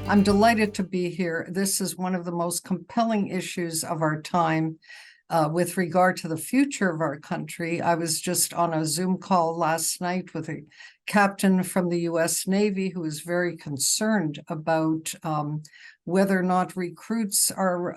I'm delighted to be here. This is one of the most compelling issues of our time with regard to the future of our country. I was just on a Zoom call last night with a captain from the US Navy who is very concerned about whether or not recruits are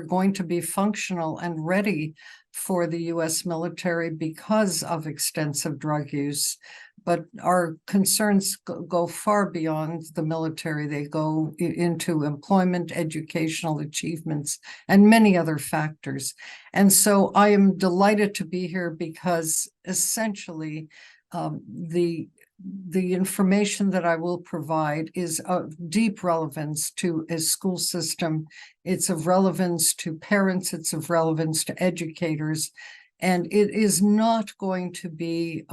going to be functional and ready for the US military because of extensive drug use. But our concerns go far beyond the military. They go into employment, educational achievements, and many other factors. And so I am delighted to be here because essentially the information that I will provide is of deep relevance to a school system. It's of relevance to parents. It's of relevance to educators. And it is not going to be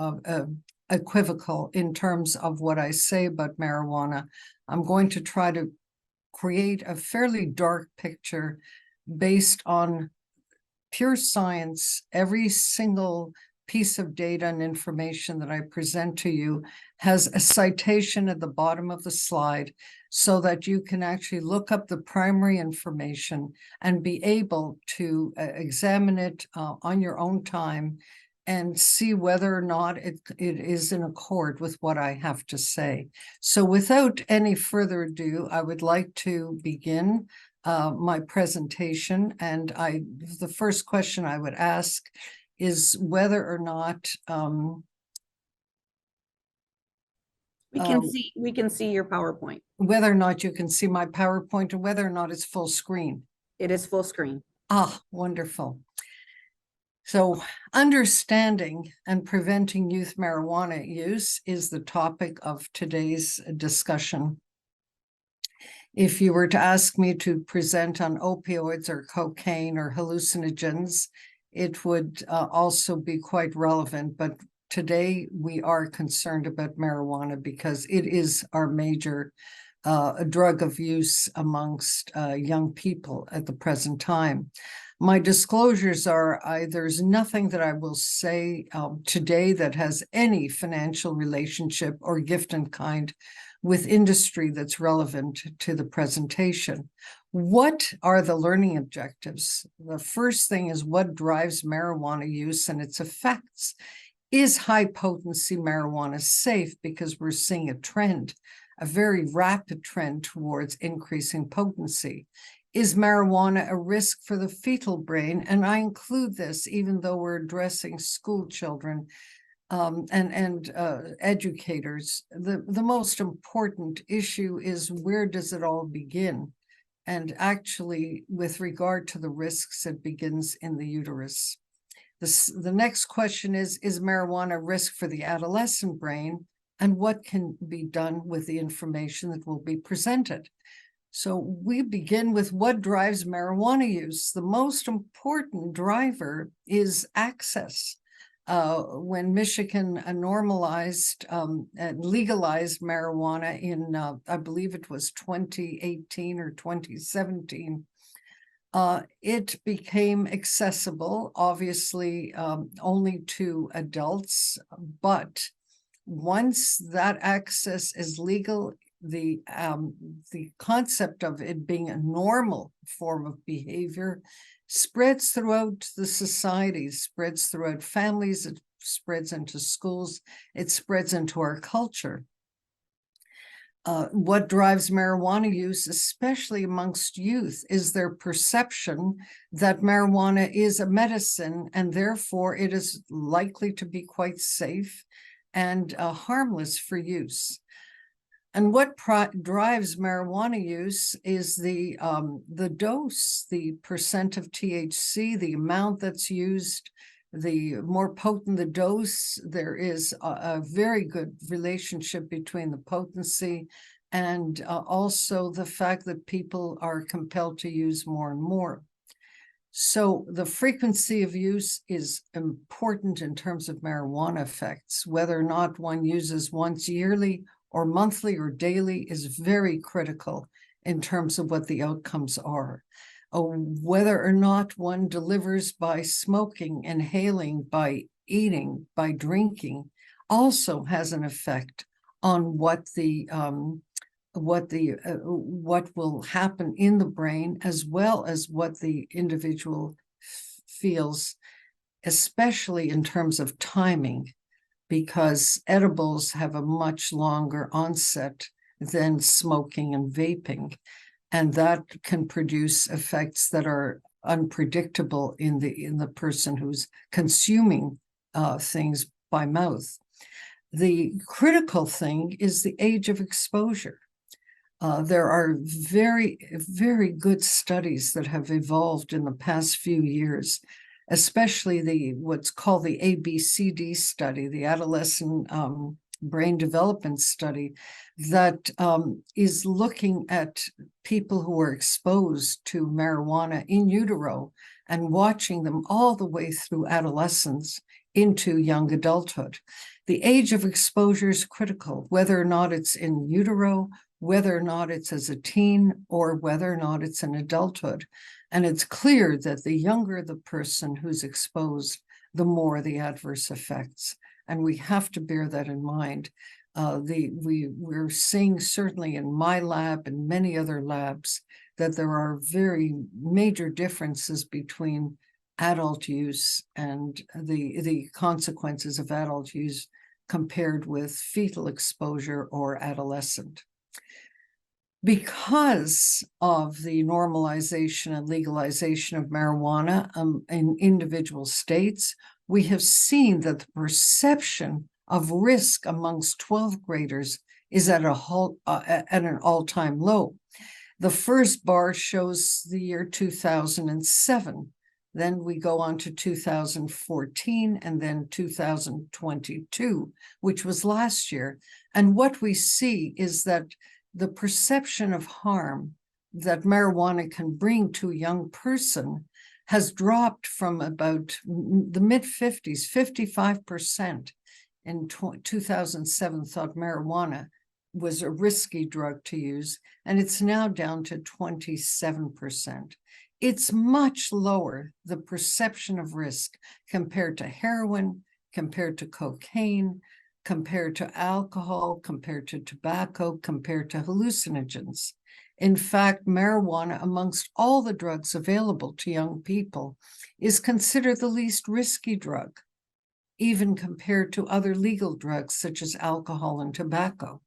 equivocal in terms of what I say about marijuana. I'm going to try to create a fairly dark picture based on pure science. Every single piece of data and information that I present to you has a citation at the bottom of the slide so that you can actually look up the primary information and be able to examine it on your own time and see whether or not it is in accord with what I have to say. So without any further ado, I would like to begin my presentation. And the first question I would ask is whether or not we can see your PowerPoint. Whether or not you can see my PowerPoint, and whether or not it's full screen. It is full screen. Ah, wonderful. So understanding and preventing youth marijuana use is the topic of today's discussion. If you were to ask me to present on opioids or cocaine or hallucinogens, it would also be quite relevant. But today we are concerned about marijuana because it is our major drug of use amongst young people at the present time. My disclosures are there's nothing that I will say today that has any financial relationship or gift in kind with industry that's relevant to the presentation. What are the learning objectives? The first thing is what drives marijuana use and its effects. Is high potency marijuana safe? Because we're seeing a trend, a very rapid trend towards increasing potency. Is marijuana a risk for the fetal brain? And I include this even though we're addressing school children and educators. The most important issue is where does it all begin? And actually, with regard to the risks, it begins in the uterus. The next question is marijuana a risk for the adolescent brain? And what can be done with the information that will be presented? So we begin with what drives marijuana use. The most important driver is access. When Michigan normalized and legalized marijuana in, I believe it was 2018 or 2017, it became accessible, obviously only to adults. But once that access is legal, the concept of it being a normal form of behavior spreads throughout the society, spreads throughout families, it spreads into schools, it spreads into our culture. What drives marijuana use, especially amongst youth, is their perception that marijuana is a medicine and therefore it is likely to be quite safe and harmless for use. And what drives marijuana use is the dose, the percent of THC, the amount that's used. The more potent the dose, there is a very good relationship between the potency and also the fact that people are compelled to use more and more. So the frequency of use is important in terms of marijuana effects. Whether or not one uses once yearly or monthly or daily is very critical in terms of what the outcomes are. Whether or not one delivers by smoking, inhaling, by eating, by drinking, also has an effect on what the what will happen in the brain, as well as what the individual feels, especially in terms of timing, because edibles have a much longer onset than smoking and vaping, and that can produce effects that are unpredictable in the person who's consuming things by mouth. The critical thing is the age of exposure. There are very, very good studies that have evolved in the past few years, especially what's called the ABCD study, the adolescent brain development study, that is looking at people who are exposed to marijuana in utero and watching them all the way through adolescence into young adulthood. The age of exposure is critical, whether or not it's in utero, whether or not it's as a teen, or whether or not it's in adulthood. And it's clear that the younger the person who's exposed, the more the adverse effects. And we have to bear that in mind. We're seeing, certainly in my lab and many other labs, that there are very major differences between adult use and the consequences of adult use compared with fetal exposure or adolescent. Because of the normalization and legalization of marijuana in individual states, we have seen that the perception of risk amongst 12th graders is at an all-time low. The first bar shows the year 2007. Then we go on to 2014 and then 2022, which was last year. And what we see is that the perception of harm that marijuana can bring to a young person has dropped from about the mid-50s, 55% in 2007 thought marijuana was a risky drug to use, and it's now down to 27%. It's much lower, the perception of risk, compared to heroin, compared to cocaine, compared to alcohol, compared to tobacco, compared to hallucinogens. In fact, marijuana, amongst all the drugs available to young people, is considered the least risky drug, even compared to other legal drugs such as alcohol and tobacco.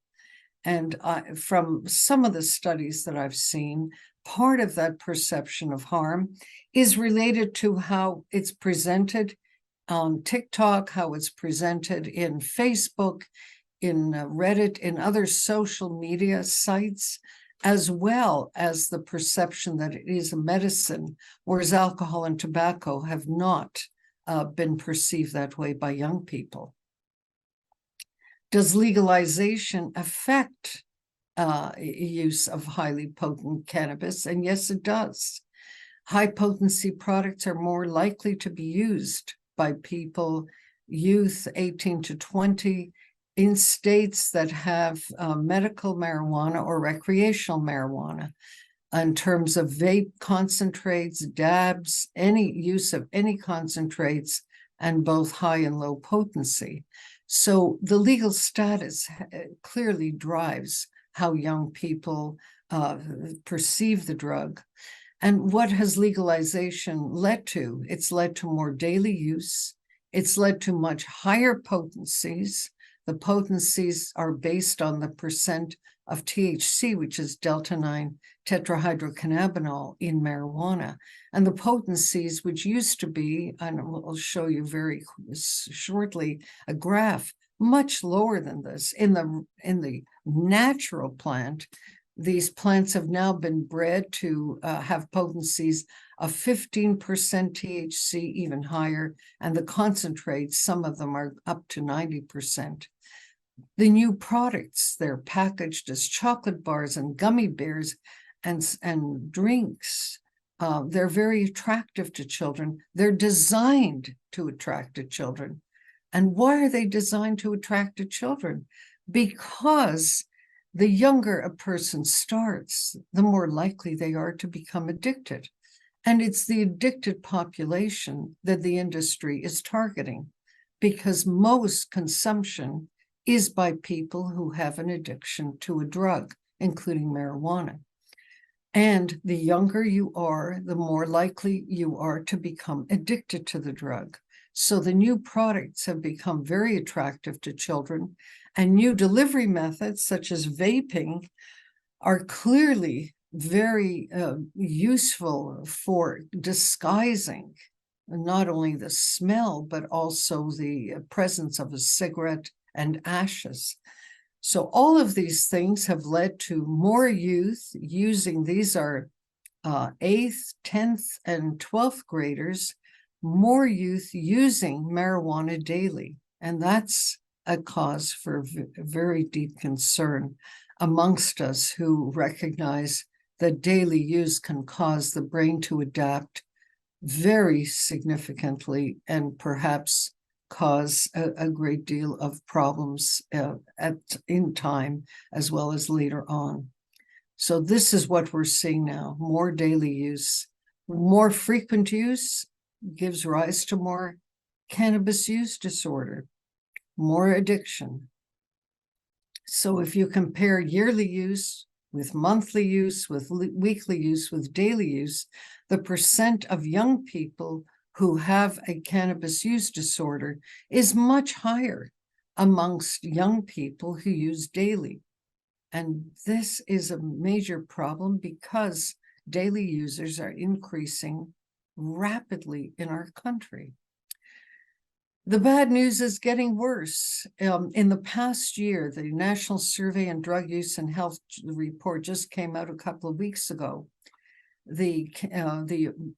And from some of the studies that I've seen, part of that perception of harm is related to how it's presented on TikTok, how it's presented in Facebook, in Reddit, in other social media sites, as well as the perception that it is a medicine, whereas alcohol and tobacco have not been perceived that way by young people. Does legalization affect use of highly potent cannabis? And yes, it does. High potency products are more likely to be used by people, youth 18 to 20, in states that have medical marijuana or recreational marijuana. In terms of vape concentrates, dabs, any use of any concentrates, and both high and low potency. So the legal status clearly drives how young people perceive the drug. And what has legalization led to? It's led to more daily use. It's led to much higher potencies. The potencies are based on the percent of THC, which is delta-9 tetrahydrocannabinol in marijuana. And the potencies, which used to be, and I'll show you very shortly, a graph much lower than this. In the natural plant, these plants have now been bred to have potencies of 15% THC, even higher, and the concentrates, some of them are up to 90%. The new products, they're packaged as chocolate bars and gummy bears and drinks. They're very attractive to children. They're designed to attract to children. And why are they designed to attract to children? Because the younger a person starts, the more likely they are to become addicted. And it's the addicted population that the industry is targeting, because most consumption is by people who have an addiction to a drug. including marijuana. And the younger you are, the more likely you are to become addicted to the drug. So the new products have become very attractive to children, and new delivery methods such as vaping are clearly very useful for disguising not only the smell, but also the presence of a cigarette and ashes. So all of these things have led to more youth using, these are 8th, 10th, and 12th graders, more youth using marijuana daily. And that's a cause for very deep concern amongst us who recognize that daily use can cause the brain to adapt very significantly and perhaps cause a great deal of problems in time as well as later on. So this is what we're seeing now: more daily use. More frequent use gives rise to more cannabis use disorder, more addiction. So if you compare yearly use with monthly use, with weekly use, with daily use, the percent of young people who have a cannabis use disorder is much higher amongst young people who use daily. And this is a major problem because daily users are increasing rapidly in our country. The bad news is getting worse. In the past year, the National Survey on Drug Use and Health report just came out a couple of weeks ago. The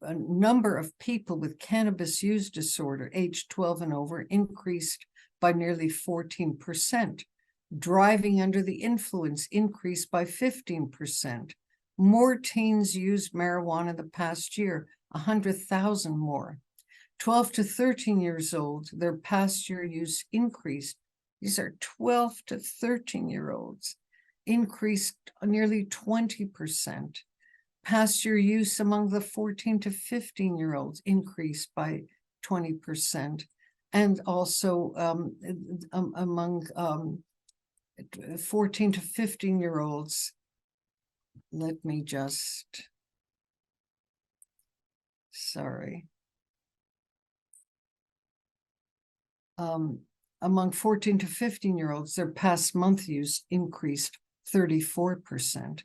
number of people with cannabis use disorder, age 12 and over, increased by nearly 14%. Driving under the influence increased by 15%. More teens used marijuana the past year, 100,000 more. 12 to 13 years old, their past year use increased. These are 12 to 13-year-olds, increased nearly 20%. Past year use among the 14 to 15-year-olds increased by 20%. And also among 14 to 15-year-olds, let me just, sorry. Among 14 to 15-year-olds, their past month use increased 34%.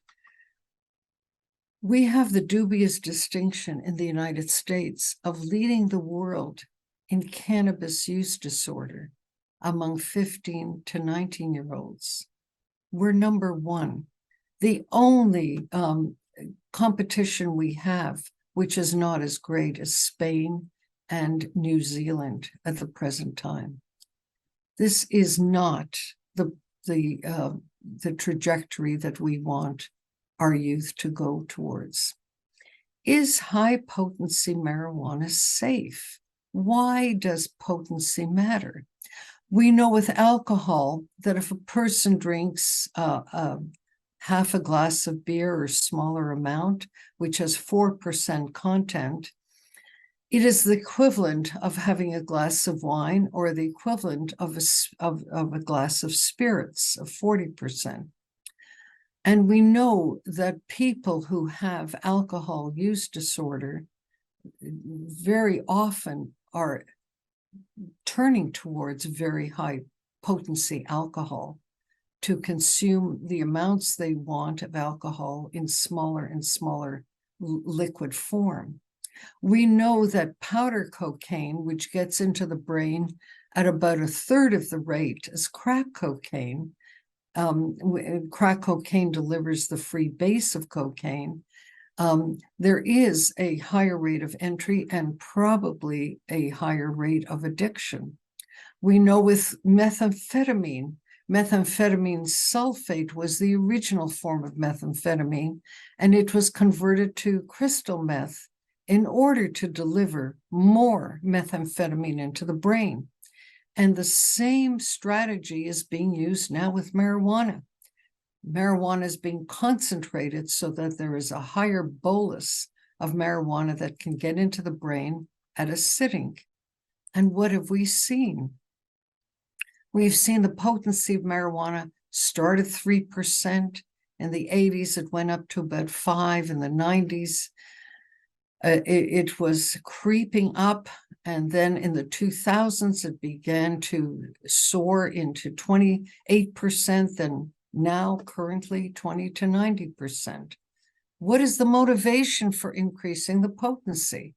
We have the dubious distinction in the United States of leading the world in cannabis use disorder among 15 to 19-year-olds. We're number one. The only competition we have, which is not as great as Spain and New Zealand at the present time. This is not the trajectory that we want our youth to go towards. Is high potency marijuana safe? Why does potency matter? We know with alcohol that if a person drinks half a glass of beer or smaller amount, which has 4% content, it is the equivalent of having a glass of wine or the equivalent of a glass of spirits of 40%. And we know that people who have alcohol use disorder very often are turning towards very high potency alcohol to consume the amounts they want of alcohol in smaller and smaller liquid form. We know that powder cocaine, which gets into the brain at about a third of the rate as crack cocaine, crack cocaine delivers the free base of cocaine. There is a higher rate of entry and probably a higher rate of addiction. We know with methamphetamine sulfate was the original form of methamphetamine, and it was converted to crystal meth in order to deliver more methamphetamine into the brain. And the same strategy is being used now with marijuana. Marijuana is being concentrated so that there is a higher bolus of marijuana that can get into the brain at a sitting. And what have we seen? We've seen the potency of marijuana start at 3%, In the 80s, it went up to about 5. In the 90s, it was creeping up. And then in the 2000s, it began to soar into 28%, then now currently 20 to 90%. What is the motivation for increasing the potency?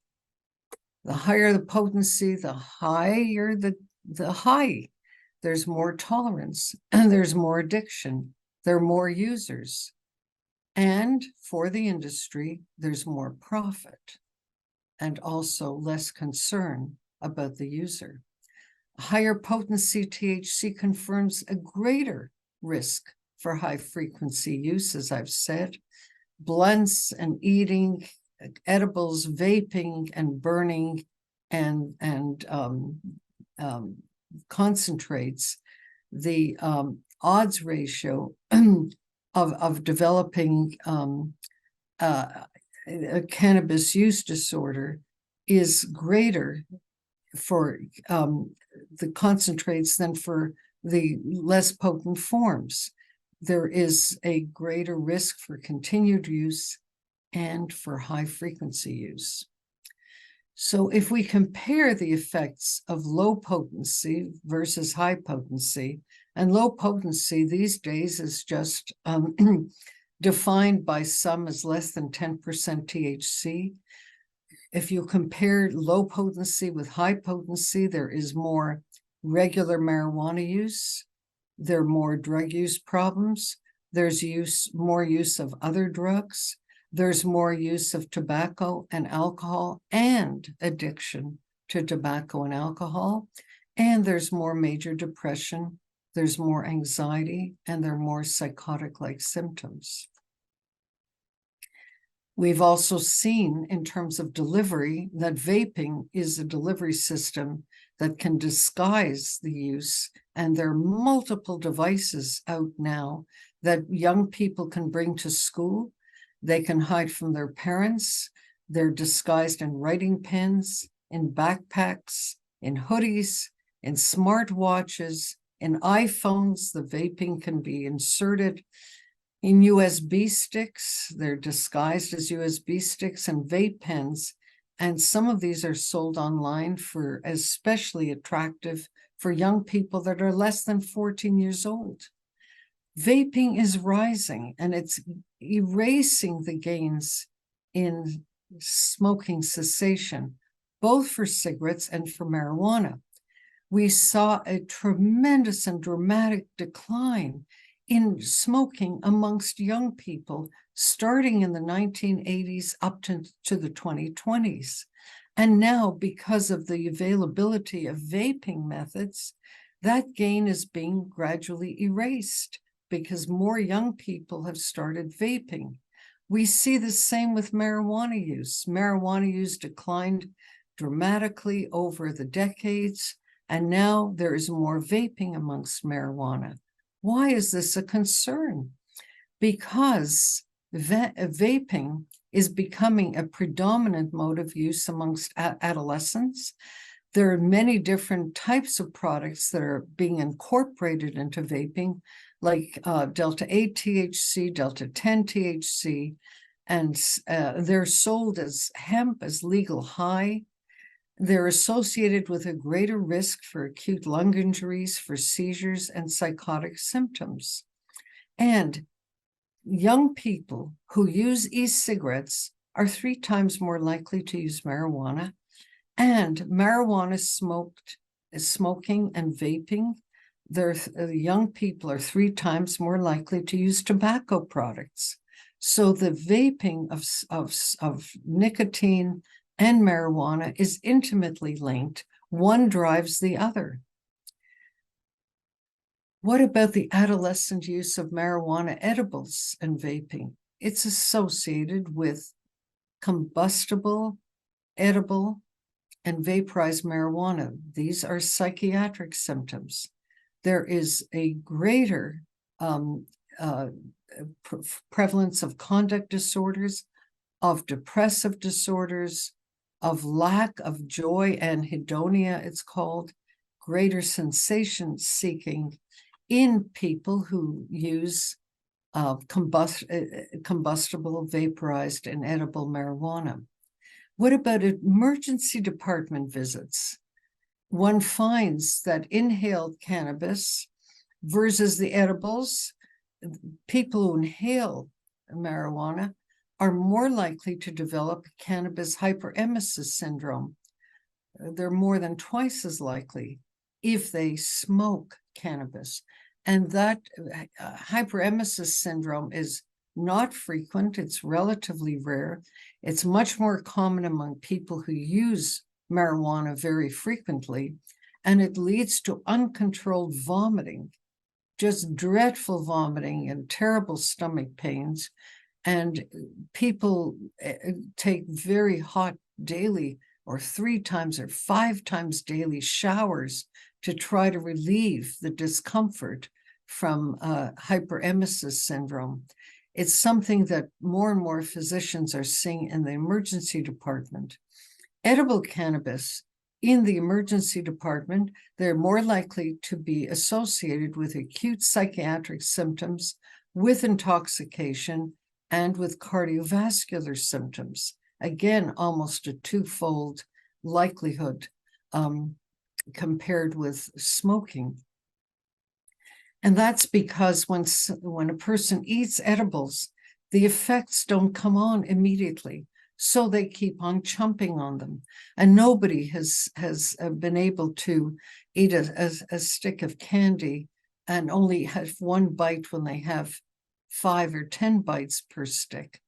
The higher the potency, the higher the high. There's more tolerance, and there's more addiction. There are more users. And for the industry, there's more profit and also less concern about the user. Higher potency THC confirms a greater risk for high frequency use, as I've said. Blunts and eating, edibles, vaping and burning, and concentrates, the odds ratio of developing a cannabis use disorder is greater for the concentrates than for the less potent forms. There is a greater risk for continued use and for high frequency use. So if we compare the effects of low potency versus high potency, and low potency these days is just defined by some as less than 10% THC. If you compare low potency with high potency, there is more regular marijuana use, there are more drug use problems, there's more use of other drugs, there's more use of tobacco and alcohol and addiction to tobacco and alcohol, and there's more major depression, there's more anxiety, and there are more psychotic-like symptoms. We've also seen in terms of delivery that vaping is a delivery system that can disguise the use, and there are multiple devices out now that young people can bring to school. They can hide from their parents. They're disguised in writing pens, in backpacks, in hoodies, in smartwatches, in iPhones. The vaping can be inserted in USB sticks. They're disguised as USB sticks and vape pens. And some of these are sold online for especially attractive for young people that are less than 14 years old. Vaping is rising, and it's erasing the gains in smoking cessation, both for cigarettes and for marijuana. We saw a tremendous and dramatic decline in smoking amongst young people starting in the 1980s up to the 2020s. And now, because of the availability of vaping methods, that gain is being gradually erased because more young people have started vaping. We see the same with marijuana use. Marijuana use declined dramatically over the decades, and now there is more vaping amongst marijuana. Why is this a concern? Because vaping is becoming a predominant mode of use amongst adolescents. There are many different types of products that are being incorporated into vaping, like Delta 8 THC, Delta 10 THC, and they're sold as hemp, as legal high. They're associated with a greater risk for acute lung injuries, for seizures, and psychotic symptoms. And young people who use e-cigarettes are 3 times more likely to use marijuana. And marijuana smoking and vaping, young people are 3 times more likely to use tobacco products. So the vaping of nicotine and marijuana is intimately linked. One drives the other. What about the adolescent use of marijuana edibles and vaping? It's associated with combustible, edible, and vaporized marijuana. These are psychiatric symptoms. There is a greater prevalence of conduct disorders, of depressive disorders, of lack of joy, anhedonia, it's called, greater sensation seeking in people who use combustible, vaporized, and edible marijuana. What about emergency department visits? One finds that inhaled cannabis versus the edibles, people who inhale marijuana are more likely to develop cannabis hyperemesis syndrome. They're more than twice as likely if they smoke cannabis. And that hyperemesis syndrome is not frequent. It's relatively rare. It's much more common among people who use marijuana very frequently, and it leads to uncontrolled vomiting, just dreadful vomiting and terrible stomach pains. And people take very hot daily or 3 times or 5 times daily showers to try to relieve the discomfort from hyperemesis syndrome. It's something that more and more physicians are seeing in the emergency department. Edible cannabis in the emergency department, they're more likely to be associated with acute psychiatric symptoms, with intoxication, and with cardiovascular symptoms. Again, almost a 2-fold likelihood compared with smoking. And that's because when a person eats edibles, the effects don't come on immediately. So they keep on chomping on them. And nobody has been able to eat a stick of candy and only have 1 bite when they have 5 or 10 bites per stick.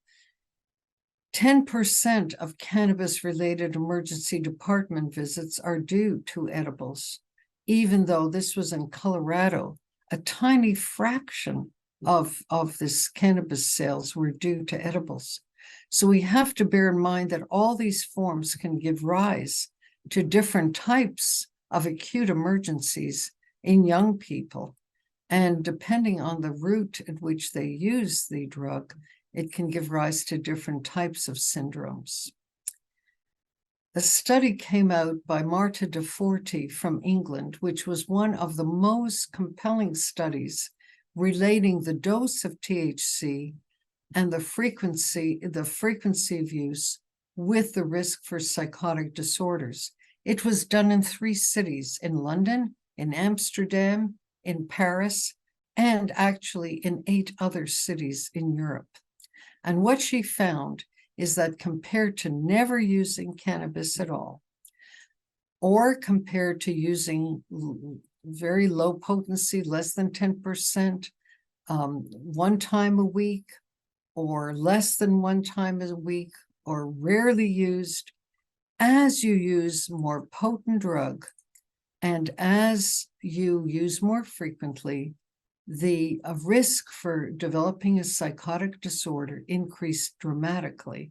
10% of cannabis-related emergency department visits are due to edibles, even though this was in Colorado. A tiny fraction of this cannabis sales were due to edibles. So we have to bear in mind that all these forms can give rise to different types of acute emergencies in young people. And depending on the route at which they use the drug, it can give rise to different types of syndromes. A study came out by Marta de Forti from England, which was one of the most compelling studies relating the dose of THC and the frequency of use with the risk for psychotic disorders. It was done in 3 cities, in London, in Amsterdam, in Paris, and actually in 8 other cities in Europe. And what she found is that compared to never using cannabis at all, or compared to using very low potency, less than 10%, 1 time a week, or less than 1 time a week, or rarely used, as you use more potent drug and as you use more frequently, the risk for developing a psychotic disorder increased dramatically.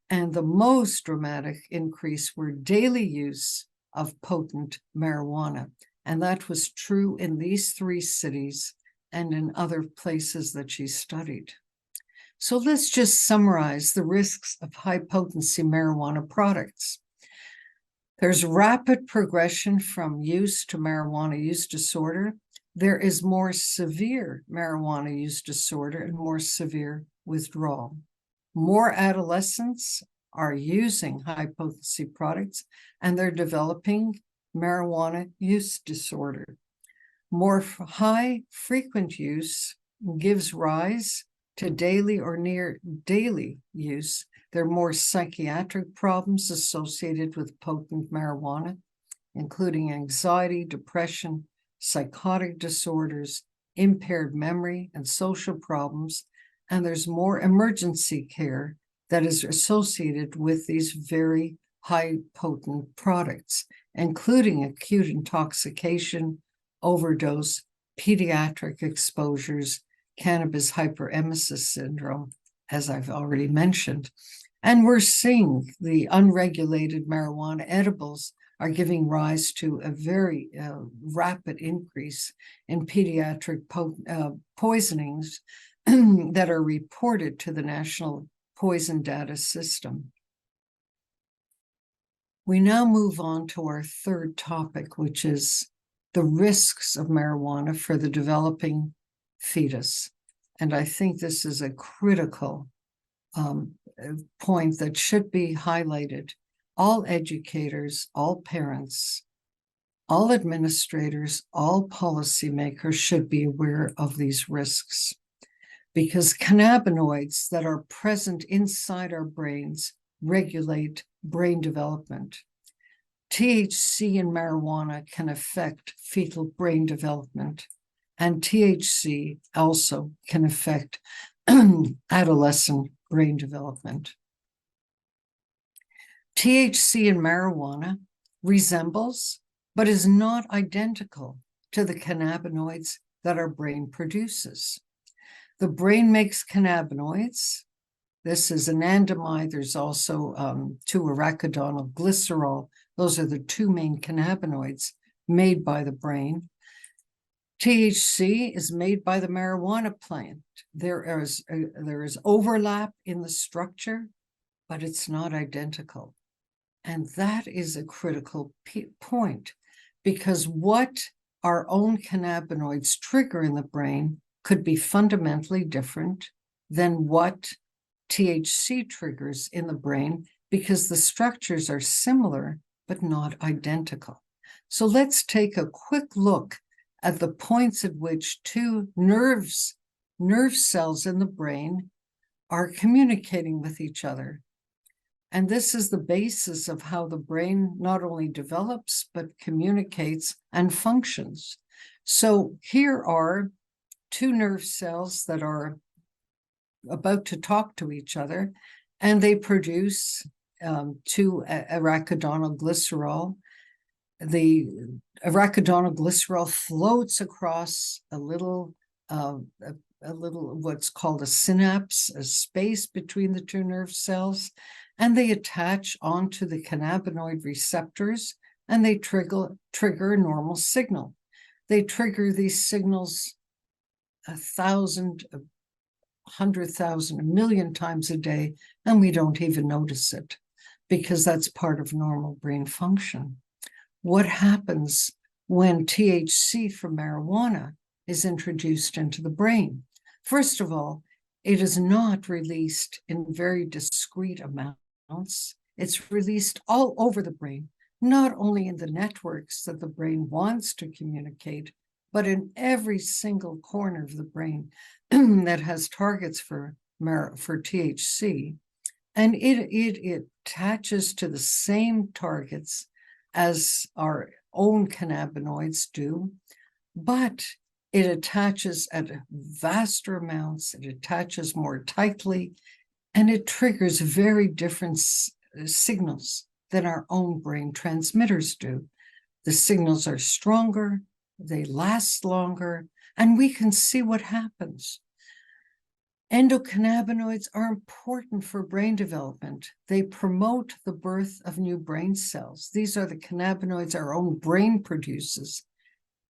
And the most dramatic increase were daily use of potent marijuana. And that was true in these 3 cities and in other places that she studied. So let's just summarize the risks of high-potency marijuana products. There's rapid progression from use to marijuana use disorder. There is more severe marijuana use disorder and more severe withdrawal. More adolescents are using high-potency products, and they're developing marijuana use disorder. More high frequent use gives rise to daily or near daily use. There are more psychiatric problems associated with potent marijuana, including anxiety, depression, psychotic disorders, impaired memory, and social problems. And there's more emergency care that is associated with these very high potent products, including acute intoxication, overdose, pediatric exposures, cannabis hyperemesis syndrome, as I've already mentioned. And we're seeing the unregulated marijuana edibles are giving rise to a very rapid increase in pediatric poisonings that are reported to the National Poison Data System. We now move on to our 3rd topic, which is the risks of marijuana for the developing fetus. and I think this is a critical point that should be highlighted. All educators, all parents, all administrators, all policymakers should be aware of these risks, because cannabinoids that are present inside our brains regulate brain development. THC in marijuana can affect fetal brain development, and THC also can affect adolescent brain development. THC in marijuana resembles, but is not identical to the cannabinoids that our brain produces. The brain makes cannabinoids. This is anandamide. There's also 2-arachidonyl glycerol. Those are the two main cannabinoids made by the brain. THC is made by the marijuana plant. There is overlap in the structure, but it's not identical. And that is a critical point, because what our own cannabinoids trigger in the brain could be fundamentally different than what THC triggers in the brain, because the structures are similar, but not identical. So let's take a quick look at the points at which two nerve cells in the brain are communicating with each other. And this is the basis of how the brain not only develops, but communicates and functions. So here are two nerve cells that are about to talk to each other, and they produce 2-arachidonyl glycerol. The arachidonyl glycerol floats across a little what's called a synapse, a space between the two nerve cells, and they attach onto the cannabinoid receptors, and they trigger a normal signal. They trigger these signals 1,000, 100,000, 1,000,000 times a day, and we don't even notice it, because that's part of normal brain function. What happens when THC from marijuana is introduced into the brain? First of all, it is not released in very discrete amounts. It's released all over the brain, not only in the networks that the brain wants to communicate, but in every single corner of the brain that has targets for THC. And it attaches to the same targets as our own cannabinoids do, but it attaches at vaster amounts, it attaches more tightly, and it triggers very different signals than our own brain transmitters do. The signals are stronger, they last longer, and we can see what happens. Endocannabinoids are important for brain development. They promote the birth of new brain cells. These are the cannabinoids our own brain produces.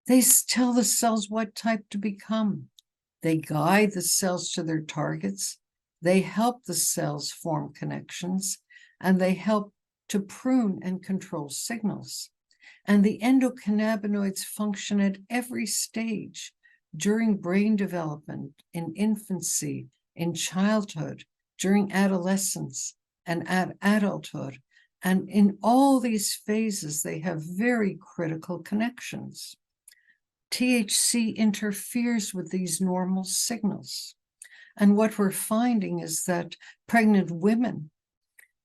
They tell the cells what type to become. They guide the cells to their targets. They help the cells form connections, and they help to prune and control signals. And the endocannabinoids function at every stage: during brain development, in infancy, in childhood, during adolescence, and at adulthood. And in all these phases, they have very critical connections. THC interferes with these normal signals. And what we're finding is that pregnant women,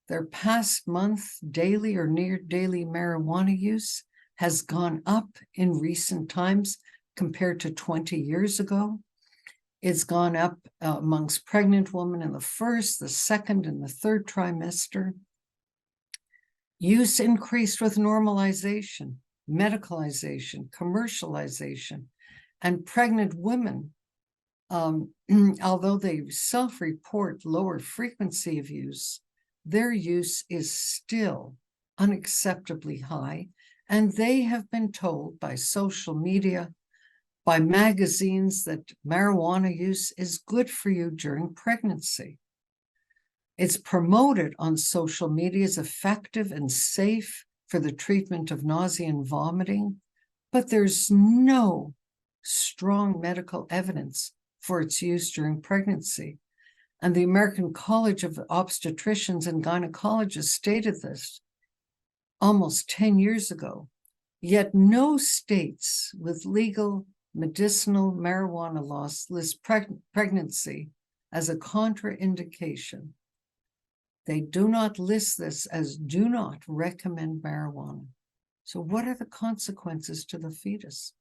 their past month daily or near daily marijuana use has gone up in recent times compared to 20 years ago. It's gone up amongst pregnant women in the first, the second, and the third trimester. Use increased with normalization, medicalization, commercialization, and pregnant women, although they self-report lower frequency of use, their use is still unacceptably high, and they have been told by social media, by magazines, that marijuana use is good for you during pregnancy. It's promoted on social media as effective and safe for the treatment of nausea and vomiting, but there's no strong medical evidence for its use during pregnancy. And the American College of Obstetricians and Gynecologists stated this almost 10 years ago. Yet no states with legal medicinal marijuana laws list pregnancy as a contraindication. They do not list this as do not recommend marijuana. So what are the consequences to the fetus?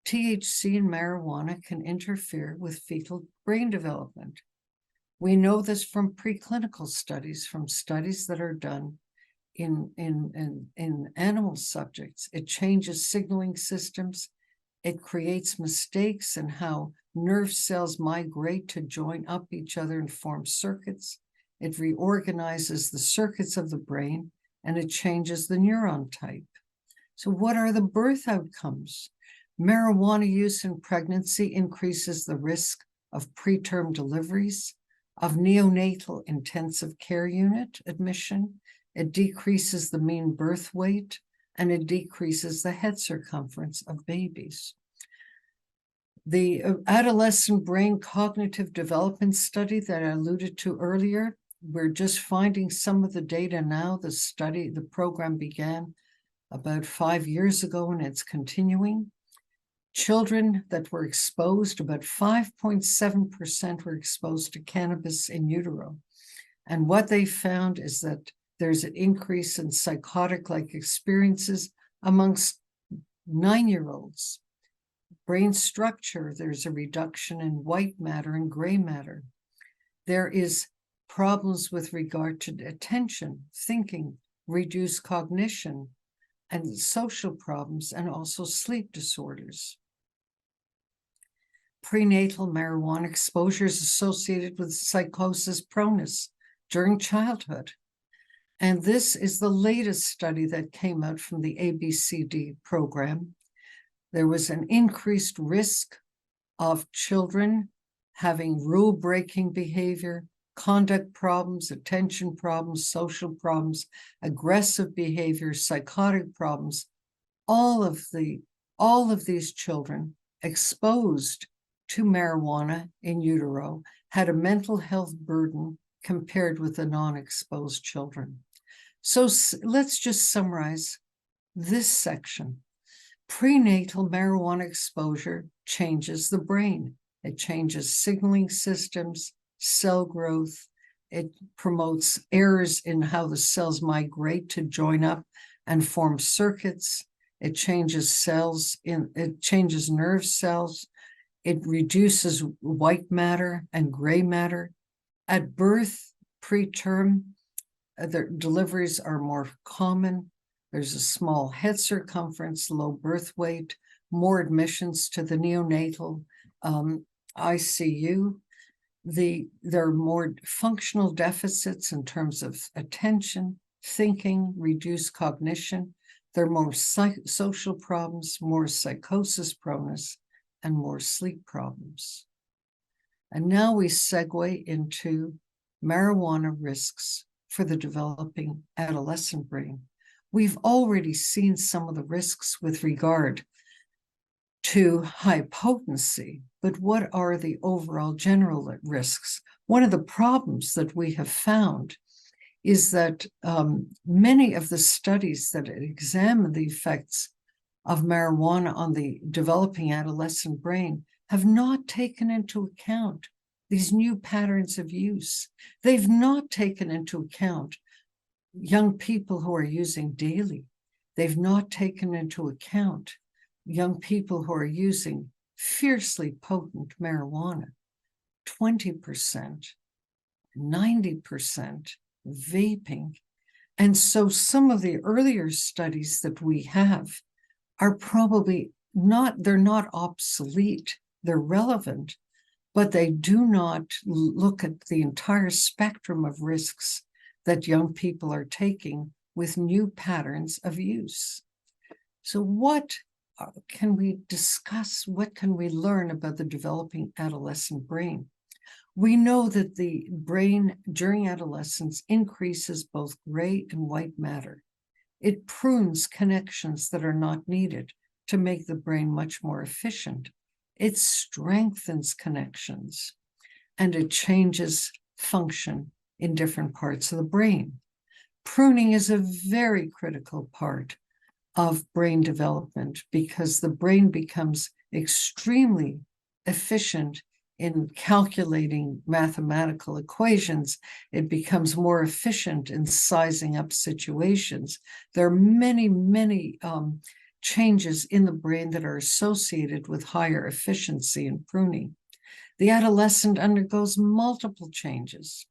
THC in marijuana can interfere with fetal brain development. We know this from preclinical studies, from studies that are done in animal subjects. It changes signaling systems. It creates mistakes in how nerve cells migrate to join up each other and form circuits. It reorganizes the circuits of the brain, and it changes the neuron type. So what are the birth outcomes? Marijuana use in pregnancy increases the risk of preterm deliveries, of neonatal intensive care unit admission. It decreases the mean birth weight, and it decreases the head circumference of babies. The adolescent brain cognitive development study that I alluded to earlier, we're just finding some of the data now. The program began about 5 years ago, and it's continuing. Children that were exposed, about 5.7% were exposed to cannabis in utero. And what they found is that there's an increase in psychotic-like experiences amongst 9-year-olds. Brain structure, there's a reduction in white matter and gray matter. There is problems with regard to attention, thinking, reduced cognition, and social problems, and also sleep disorders. Prenatal marijuana exposure is associated with psychosis proneness during childhood. And this is the latest study that came out from the ABCD program. There was an increased risk of children having rule-breaking behavior, conduct problems, attention problems, social problems, aggressive behavior, psychotic problems. All of these children exposed to marijuana in utero had a mental health burden compared with the non-exposed children. So let's just summarize this section. Prenatal marijuana exposure changes the brain. It changes signaling systems, cell growth. It promotes errors in how the cells migrate to join up and form circuits. It changes nerve cells. It reduces white matter and gray matter. At birth, preterm, the deliveries are more common. There's a small head circumference, low birth weight, more admissions to the neonatal ICU. There are more functional deficits in terms of attention, thinking, reduced cognition. There are more social problems, more psychosis proneness, and more sleep problems. And now we segue into marijuana risks for the developing adolescent brain. We've already seen some of the risks with regard to high potency, but what are the overall general risks? One of the problems that we have found is that many of the studies that examine the effects of marijuana on the developing adolescent brain have not taken into account these new patterns of use. They've not taken into account young people who are using daily. They've not taken into account young people who are using fiercely potent marijuana, 20%, 90% vaping. And so some of the earlier studies that we have are probably they're not obsolete, they're relevant, but they do not look at the entire spectrum of risks that young people are taking with new patterns of use. So what can we discuss? What can we learn about the developing adolescent brain? We know that the brain during adolescence increases both gray and white matter. It prunes connections that are not needed to make the brain much more efficient. It strengthens connections, and it changes function in different parts of the brain. Pruning is a very critical part of brain development because the brain becomes extremely efficient in calculating mathematical equations. It becomes more efficient in sizing up situations. There are many, many changes in the brain that are associated with higher efficiency in pruning. The adolescent undergoes multiple changes.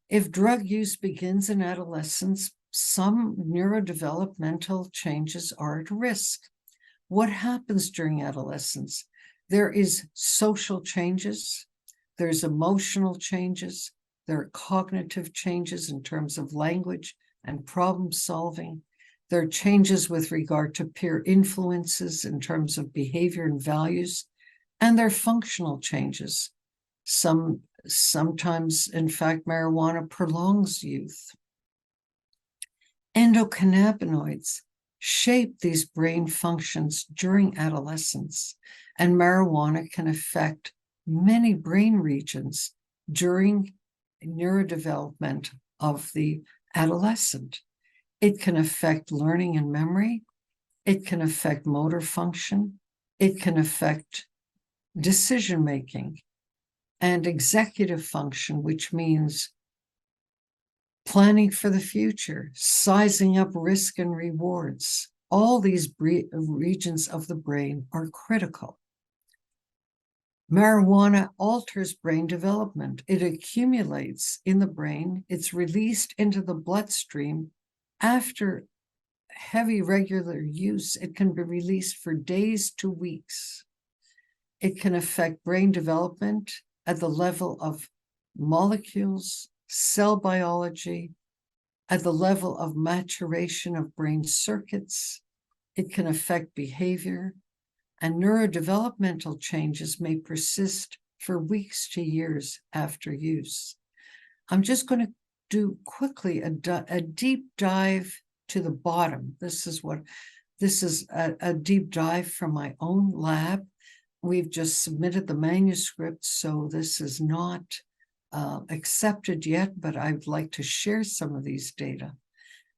If drug use begins in adolescence, some neurodevelopmental changes are at risk. What happens during adolescence? There is social changes, there's emotional changes, there are cognitive changes in terms of language and problem solving. There are changes with regard to peer influences in terms of behavior and values, and there are functional changes. Sometimes, in fact, marijuana prolongs youth. Endocannabinoids shape these brain functions during adolescence, and marijuana can affect many brain regions during neurodevelopment of the adolescent. It can affect learning and memory. It can affect motor function. It can affect decision-making and executive function, which means planning for the future, sizing up risk and rewards. All these regions of the brain are critical. Marijuana alters brain development. It accumulates in the brain. It's released into the bloodstream. After heavy regular use, it can be released for days to weeks. It can affect brain development at the level of molecules, cell biology, at the level of maturation of brain circuits. It can affect behavior, and neurodevelopmental changes may persist for weeks to years after use. I'm just going to do quickly a deep dive to the bottom. This is a deep dive from my own lab. We've just submitted the manuscript, so this is not accepted yet, but I'd like to share some of these data.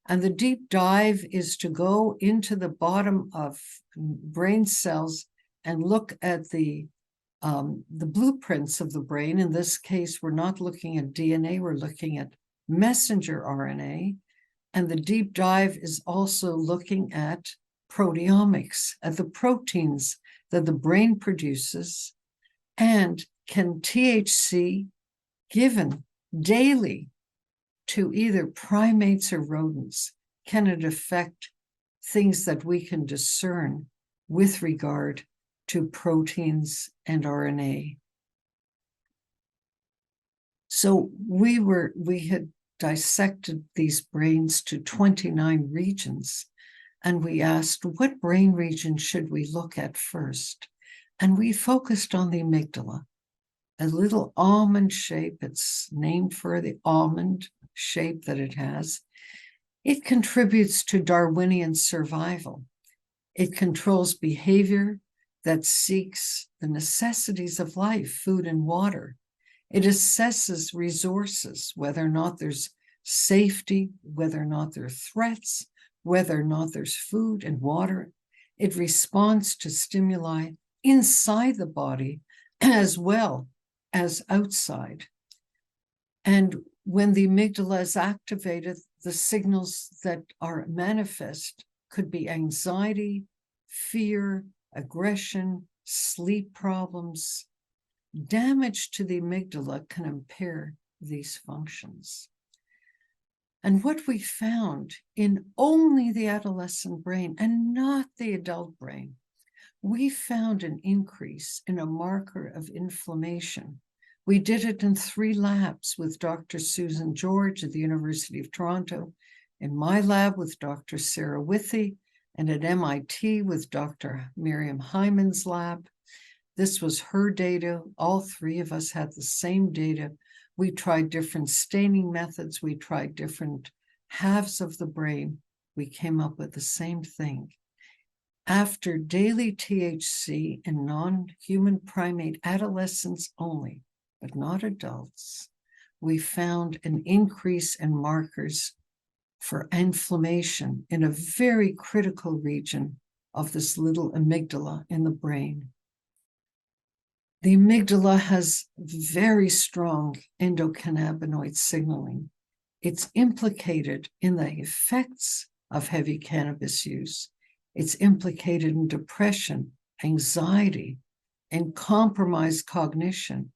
And the deep dive is to go into the bottom of brain cells and look at the blueprints of the brain. In this case, we're not looking at DNA, we're looking at messenger RNA. And the deep dive is also looking at proteomics, at the proteins that the brain produces, and can THC given daily to either primates or rodents, can it affect things that we can discern with regard to proteins and RNA? So we had dissected these brains to 29 regions, and we asked, what brain region should we look at first? And we focused on the amygdala, a little almond shape. It's named for the almond shape that it has. It contributes to Darwinian survival. It controls behavior that seeks the necessities of life, food and water. It assesses resources, whether or not there's safety, whether or not there are threats, whether or not there's food and water. It responds to stimuli inside the body as well as outside. And when the amygdala is activated, the signals that are manifest could be anxiety, fear, aggression, sleep problems. Damage to the amygdala can impair these functions. And what we found in only the adolescent brain and not the adult brain, we found an increase in a marker of inflammation. We did it in 3 labs with Dr. Susan George at the University of Toronto, in my lab with Dr. Sarah Withy, and at MIT with Dr. Miriam Hyman's lab. This was her data. All 3 of us had the same data. We tried different staining methods. We tried different halves of the brain. We came up with the same thing. after daily THC in non-human primate adolescents only, but not adults, we found an increase in markers for inflammation in a very critical region of this little amygdala in the brain. The amygdala has very strong endocannabinoid signaling. It's implicated in the effects of heavy cannabis use. It's implicated in depression, anxiety, and compromised cognition.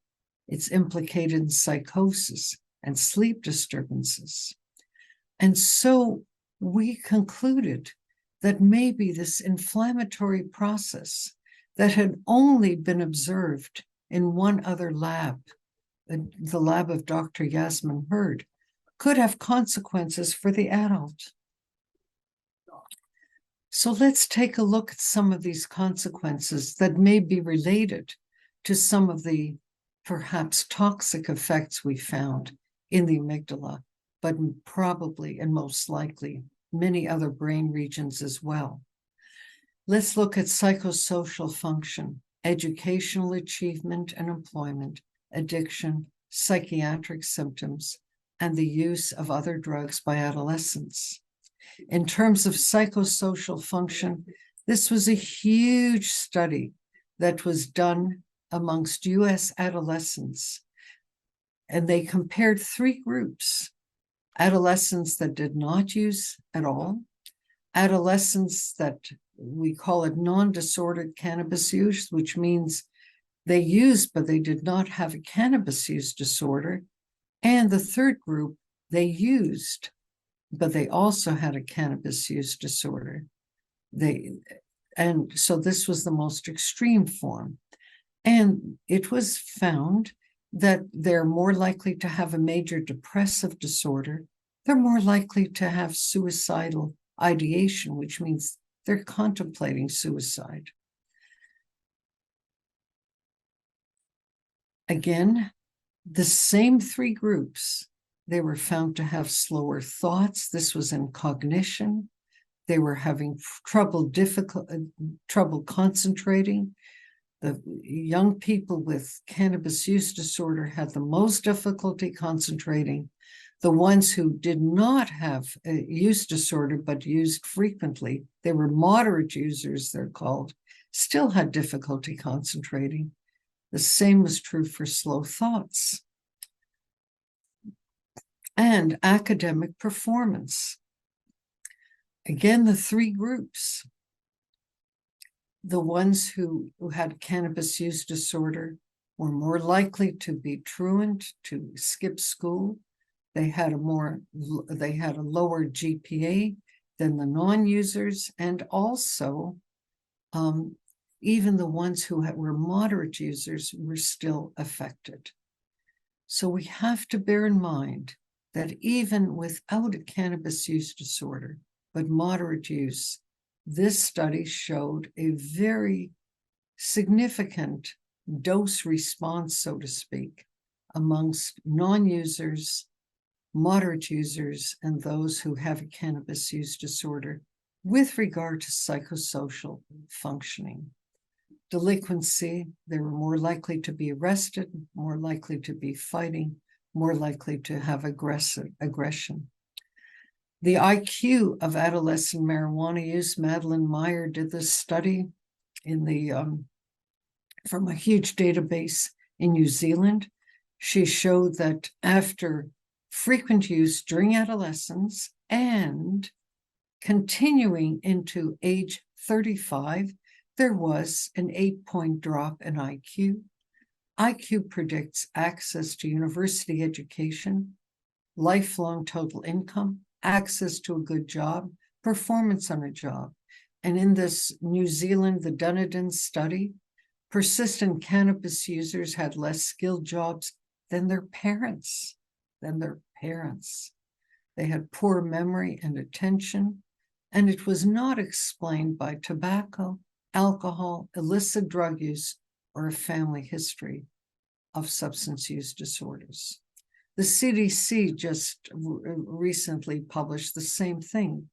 It's implicated in psychosis and sleep disturbances. And so we concluded that maybe this inflammatory process that had only been observed in one other lab, the lab of Dr. Yasmin Hurd, could have consequences for the adult. So let's take a look at some of these consequences that may be related to some of the perhaps toxic effects we found in the amygdala, but probably and most likely many other brain regions as well. Let's look at psychosocial function, educational achievement and employment, addiction, psychiatric symptoms, and the use of other drugs by adolescents. In terms of psychosocial function, this was a huge study that was done amongst US adolescents, and they compared 3 groups: adolescents that did not use at all, adolescents that we call it non-disordered cannabis use, which means they used, but they did not have a cannabis use disorder. And the third group, they used, but they also had a cannabis use disorder. And so this was the most extreme form. And it was found that they're more likely to have a major depressive disorder. They're more likely to have suicidal ideation, which means they're contemplating suicide. Again, the same 3 groups, they were found to have slower thoughts. This was in cognition. They were having trouble concentrating. The young people with cannabis use disorder had the most difficulty concentrating. The ones who did not have a use disorder but used frequently, they were moderate users, they're called, still had difficulty concentrating. The same was true for slow thoughts. And academic performance. Again, the 3 groups. The ones who had cannabis use disorder were more likely to be truant, to skip school. They had a lower GPA than the non-users, and also even the ones who were moderate users were still affected. So we have to bear in mind that even without a cannabis use disorder, but moderate use, this study showed a very significant dose response, so to speak, amongst non-users, moderate users, and those who have a cannabis use disorder with regard to psychosocial functioning. Delinquency, they were more likely to be arrested, more likely to be fighting, more likely to have aggression. The IQ of adolescent marijuana use, Madeline Meyer did this study in from a huge database in New Zealand. She showed that after frequent use during adolescence and continuing into age 35, there was an 8-point drop in IQ. IQ predicts access to university education, lifelong total income, access to a good job, performance on a job. And in this New Zealand, the Dunedin study, persistent cannabis users had less skilled jobs than their parents. They had poor memory and attention, and it was not explained by tobacco, alcohol, illicit drug use, or a family history of substance use disorders. The CDC just recently published the same thing.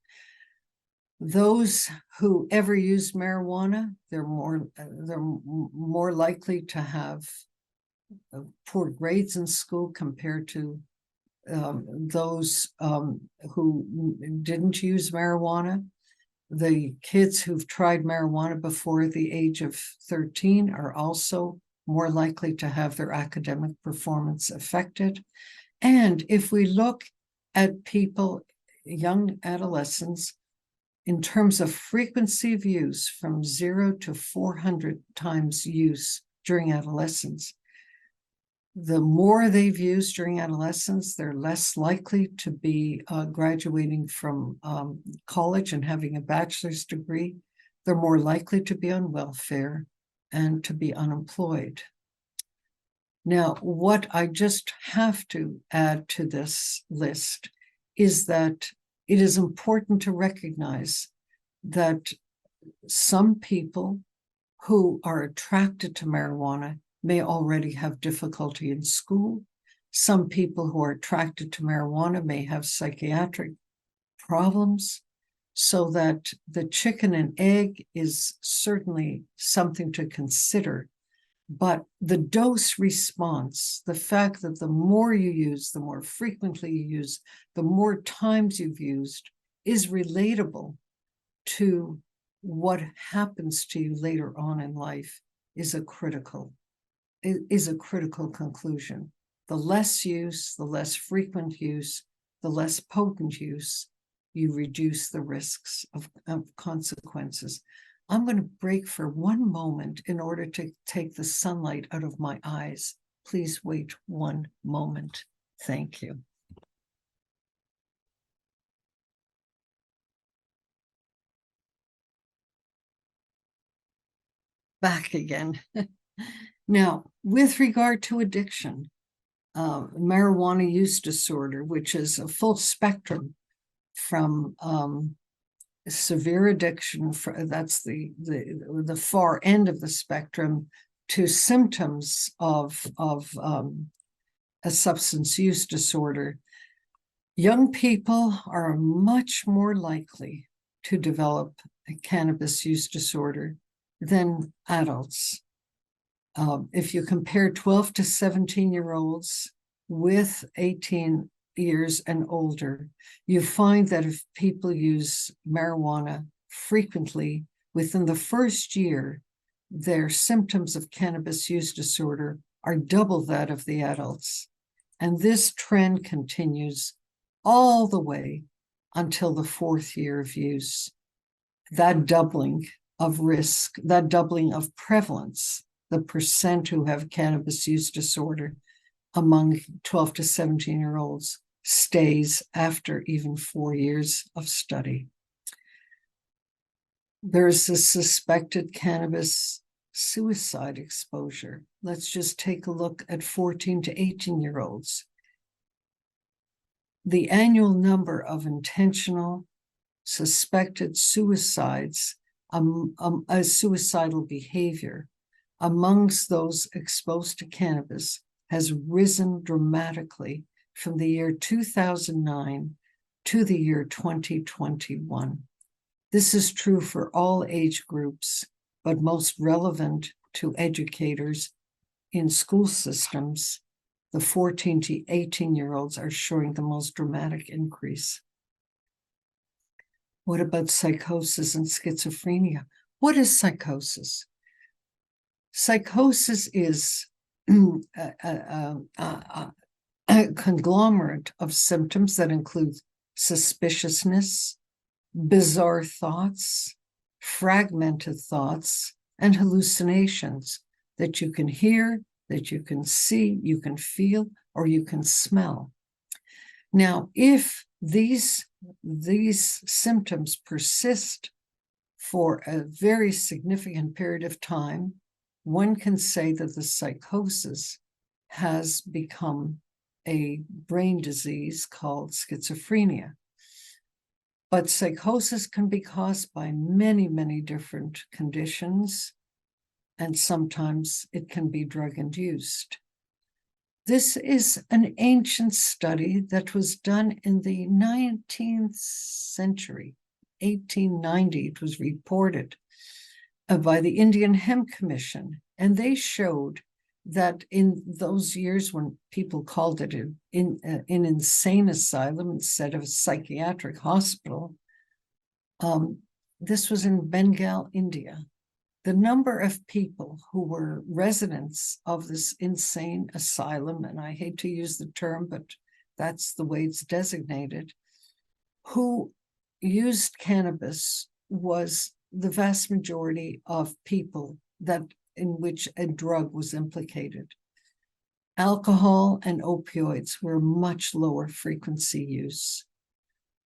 Those who ever use marijuana, they're more likely to have poor grades in school compared to those who didn't use marijuana. The kids who've tried marijuana before the age of 13 are also more likely to have their academic performance affected. And if we look at people, young adolescents, in terms of frequency of use from 0 to 400 times use during adolescence, the more they've used during adolescence, they're less likely to be graduating from college and having a bachelor's degree. They're more likely to be on welfare and to be unemployed. Now, what I just have to add to this list is that it is important to recognize that some people who are attracted to marijuana may already have difficulty in school. Some people who are attracted to marijuana may have psychiatric problems, so that the chicken and egg is certainly something to consider. But the dose response, the fact that the more you use, the more frequently you use, the more times you've used, is relatable to what happens to you later on in life is a critical conclusion. The less use, the less frequent use, the less potent use, you reduce the risks of consequences. I'm going to break for one moment in order to take the sunlight out of my eyes. Please wait one moment. Thank you. Back again. Now, with regard to addiction, marijuana use disorder, which is a full spectrum from severe addiction, that's the far end of the spectrum, to symptoms of a substance use disorder. Young people are much more likely to develop a cannabis use disorder than adults. If you compare 12 to 17-year-olds with 18 years and older, you find that if people use marijuana frequently, within the first year, their symptoms of cannabis use disorder are double that of the adults. And this trend continues all the way until the 4th year of use. That doubling of risk, that doubling of prevalence, the percent who have cannabis use disorder among 12 to 17-year-olds stays after even 4 years of study. There's a suspected cannabis suicide exposure. Let's just take a look at 14 to 18-year-olds. The annual number of intentional suspected suicides, suicidal behavior amongst those exposed to cannabis has risen dramatically from the year 2009 to the year 2021. This is true for all age groups, but most relevant to educators in school systems. The 14 to 18-year-olds are showing the most dramatic increase. What about psychosis and schizophrenia? What is psychosis? Psychosis is a conglomerate of symptoms that include suspiciousness, bizarre thoughts, fragmented thoughts, and hallucinations that you can hear, that you can see, you can feel, or you can smell. Now, if these symptoms persist for a very significant period of time, one can say that the psychosis has become a brain disease called schizophrenia. But psychosis can be caused by many, many different conditions, and sometimes it can be drug-induced. This is an ancient study that was done in the 19th century, 1890, it was reported by the Indian Hemp Commission, and they showed that in those years when people called it an insane asylum instead of a psychiatric hospital, this was in Bengal, India. The number of people who were residents of this insane asylum, and I hate to use the term, but that's the way it's designated, who used cannabis was the vast majority of people in which a drug was implicated. Alcohol and opioids were much lower frequency use.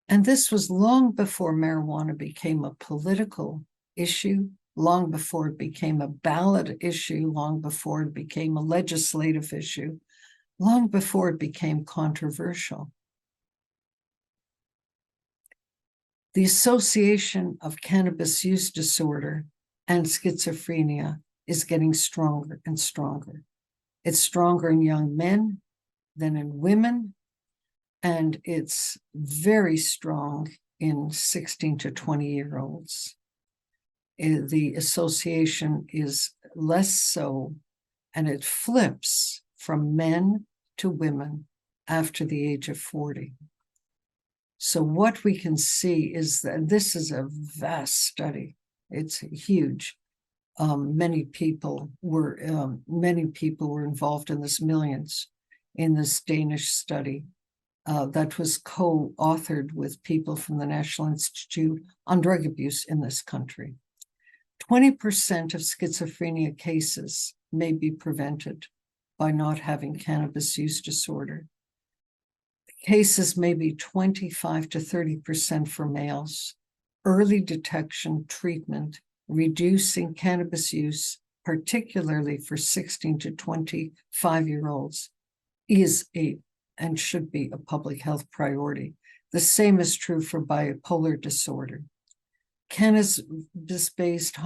And this was long before marijuana became a political issue, long before it became a ballot issue, long before it became a legislative issue, long before it became controversial. The association of cannabis use disorder and schizophrenia is getting stronger and stronger. It's stronger in young men than in women, and it's very strong in 16 to 20-year-olds. The association is less so, and it flips from men to women after the age of 40. So what we can see is that this is a vast study. It's huge. Many people were involved in this, millions, in this Danish study that was co-authored with people from the National Institute on Drug Abuse in this country. 20% of schizophrenia cases may be prevented by not having cannabis use disorder. Cases may be 25 to 30% for males. Early detection, treatment, reducing cannabis use, particularly for 16 to 25-year-olds, is and should be a public health priority. The same is true for bipolar disorder. Cannabis-based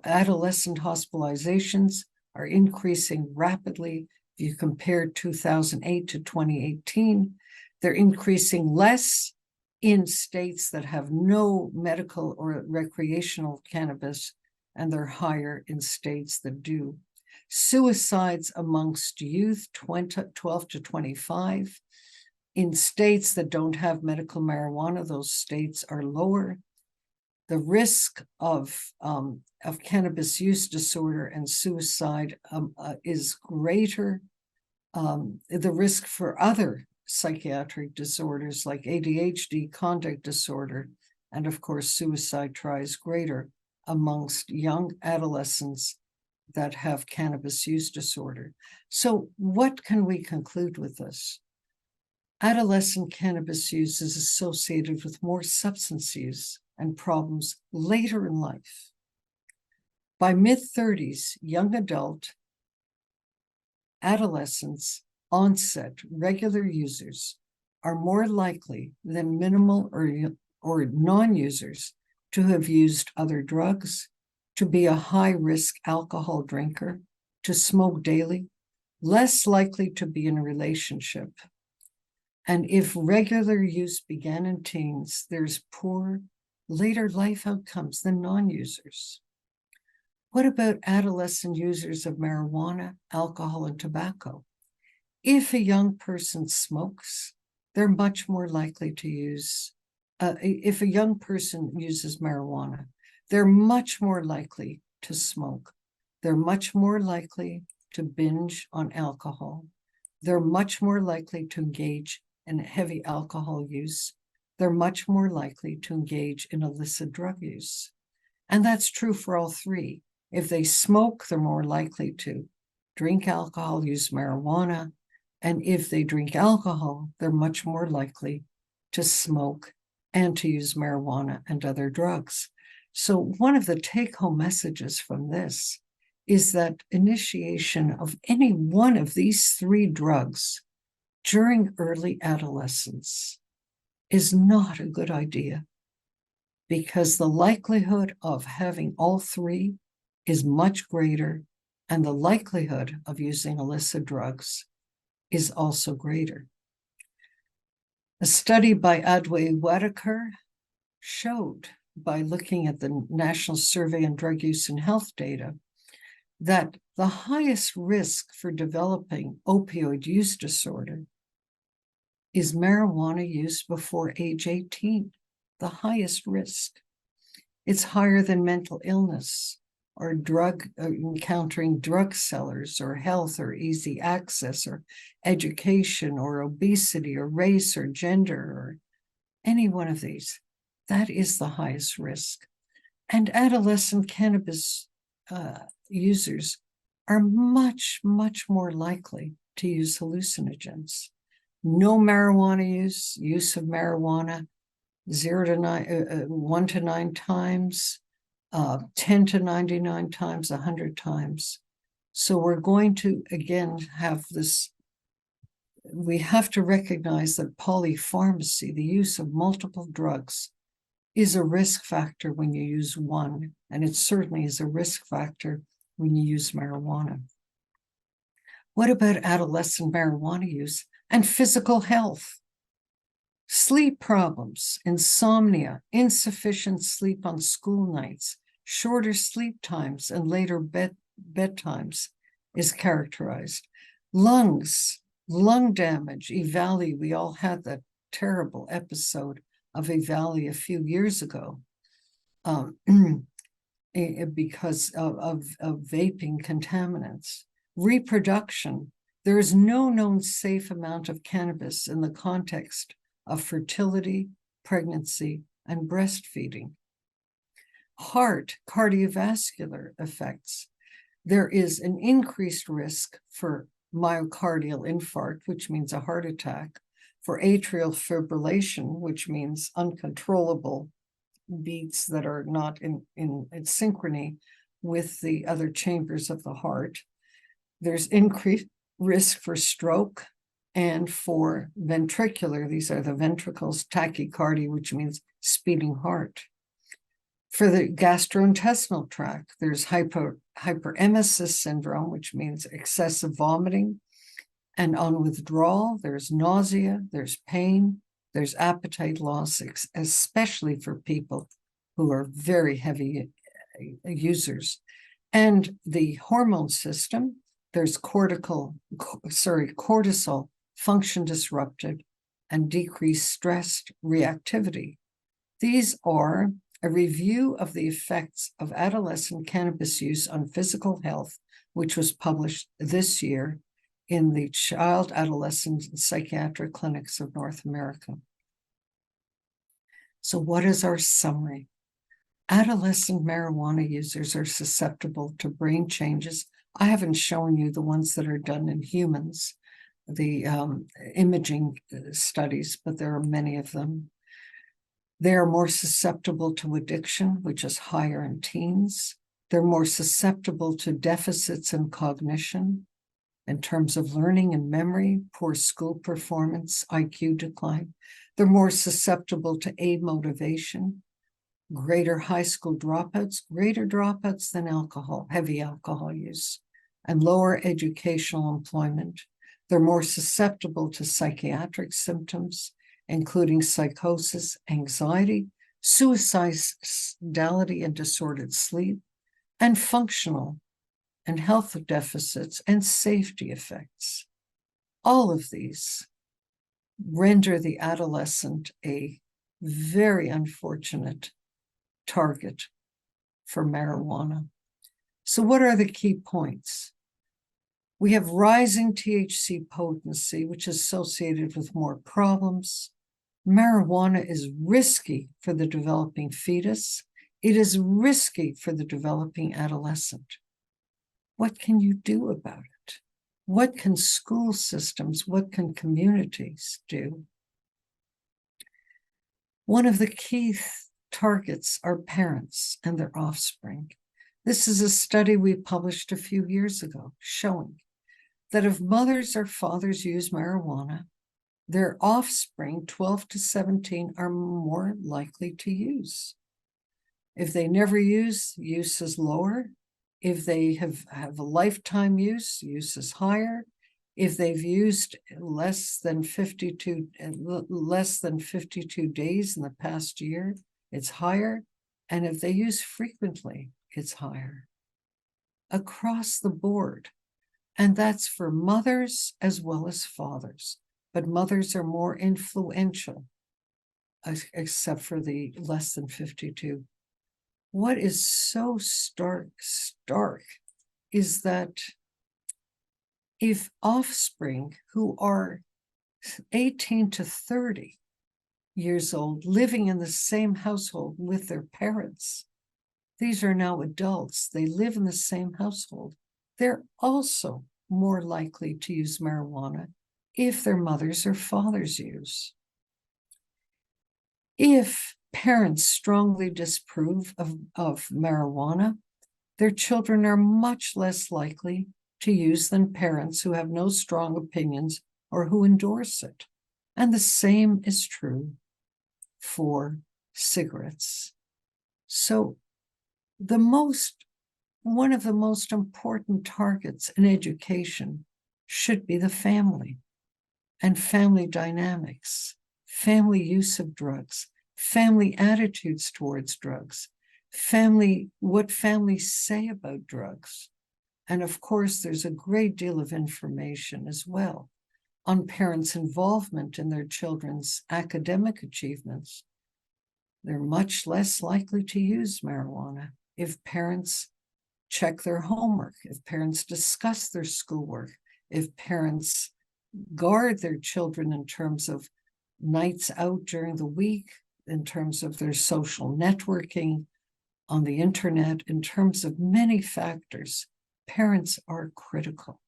adolescent hospitalizations are increasing rapidly. If you compare 2008 to 2018, they're increasing less in states that have no medical or recreational cannabis, and they're higher in states that do. Suicides amongst youth 12 to 25. In states that don't have medical marijuana, those states are lower. The risk of cannabis use disorder and suicide is greater. The risk for other psychiatric disorders like ADHD, conduct disorder, and of course suicide is greater amongst young adolescents that have cannabis use disorder. So what can we conclude with this? Adolescent cannabis use is associated with more substance use and problems later in life. By mid-30s, young adult adolescents onset regular users are more likely than minimal or non-users to have used other drugs, to be a high-risk alcohol drinker, to smoke daily, less likely to be in a relationship. And if regular use began in teens, there's poor later life outcomes than non-users. What about adolescent users of marijuana, alcohol, and tobacco? If a young person smokes, they're much more likely to use, if a young person uses marijuana, they're much more likely to smoke. They're much more likely to binge on alcohol. They're much more likely to engage in heavy alcohol use. They're much more likely to engage in illicit drug use. And that's true for all three. If they smoke, they're more likely to drink alcohol, use marijuana. And if they drink alcohol, they're much more likely to smoke and to use marijuana and other drugs. So one of the take-home messages from this is that initiation of any one of these three drugs during early adolescence is not a good idea, because the likelihood of having all three is much greater, and the likelihood of using illicit drugs is also greater. A study by Adway Wadekar showed by looking at the National Survey on Drug Use and Health data that the highest risk for developing opioid use disorder is marijuana use before age 18, the highest risk. It's higher than mental illness or encountering drug sellers or health or easy access or education or obesity or race or gender or any one of these. That is the highest risk. And adolescent cannabis users are much, much more likely to use hallucinogens. No marijuana use of marijuana, 1 to 9 times, 10 to 99 times, 100 times. So we're going to, again, have this, we have to recognize that polypharmacy, the use of multiple drugs, is a risk factor when you use one, and it certainly is a risk factor when you use marijuana. What about adolescent marijuana use and physical health? Sleep problems, insomnia, insufficient sleep on school nights, shorter sleep times, and later bedtimes is characterized. Lungs, lung damage, EVALI, we all had that terrible episode of EVALI a few years ago because of vaping contaminants. Reproduction, there is no known safe amount of cannabis in the context of fertility, pregnancy, and breastfeeding. Heart, cardiovascular effects. There is an increased risk for myocardial infarct, which means a heart attack, for atrial fibrillation, which means uncontrollable beats that are not in synchrony with the other chambers of the heart. There's increased risk for stroke and for ventricular, these are the ventricles, tachycardia, which means speeding heart. For the gastrointestinal tract, there's hyperemesis syndrome, which means excessive vomiting. And on withdrawal, there's nausea, there's pain, there's appetite loss, especially for people who are very heavy users. And the hormone system, there's cortisol function disrupted and decreased stress reactivity. These are a review of the effects of adolescent cannabis use on physical health, which was published this year in the Child, Adolescent, and Psychiatric Clinics of North America. So what is our summary? Adolescent marijuana users are susceptible to brain changes. I haven't shown you the ones that are done in humans, the imaging studies, but there are many of them. They are more susceptible to addiction, which is higher in teens. They're more susceptible to deficits in cognition in terms of learning and memory, poor school performance, IQ decline. They're more susceptible to aid motivation, greater high school dropouts, greater dropouts than alcohol, heavy alcohol use, and lower educational employment. They're more susceptible to psychiatric symptoms, including psychosis, anxiety, suicidality and disordered sleep, and functional and health deficits and safety effects. All of these render the adolescent a very unfortunate target for marijuana. So what are the key points? We have rising THC potency, which is associated with more problems. Marijuana is risky for the developing fetus. It is risky for the developing adolescent. What can you do about it? What can school systems, what can communities do? One of the key targets are parents and their offspring. This is a study we published a few years ago showing that if mothers or fathers use marijuana, their offspring, 12 to 17, are more likely to use. If they never use, use is lower. If they have a lifetime use is higher. If they've used less than 52 days in the past year, it's higher. And if they use frequently, it's higher across the board. And that's for mothers as well as fathers. But mothers are more influential, except for the less than 52. What is so stark is that if offspring who are 18 to 30 years old living in the same household with their parents, these are now adults, they live in the same household, they're also more likely to use marijuana if their mothers or fathers use. If parents strongly disapprove of marijuana, their children are much less likely to use than parents who have no strong opinions or who endorse it. And the same is true for cigarettes. So one of the most important targets in education should be the family and family dynamics, family use of drugs, family attitudes towards drugs, what families say about drugs. And of course, there's a great deal of information as well on parents' involvement in their children's academic achievements. They're much less likely to use marijuana if parents check their homework, if parents discuss their schoolwork, if parents guard their children in terms of nights out during the week, in terms of their social networking on the internet, in terms of many factors. Parents are critical.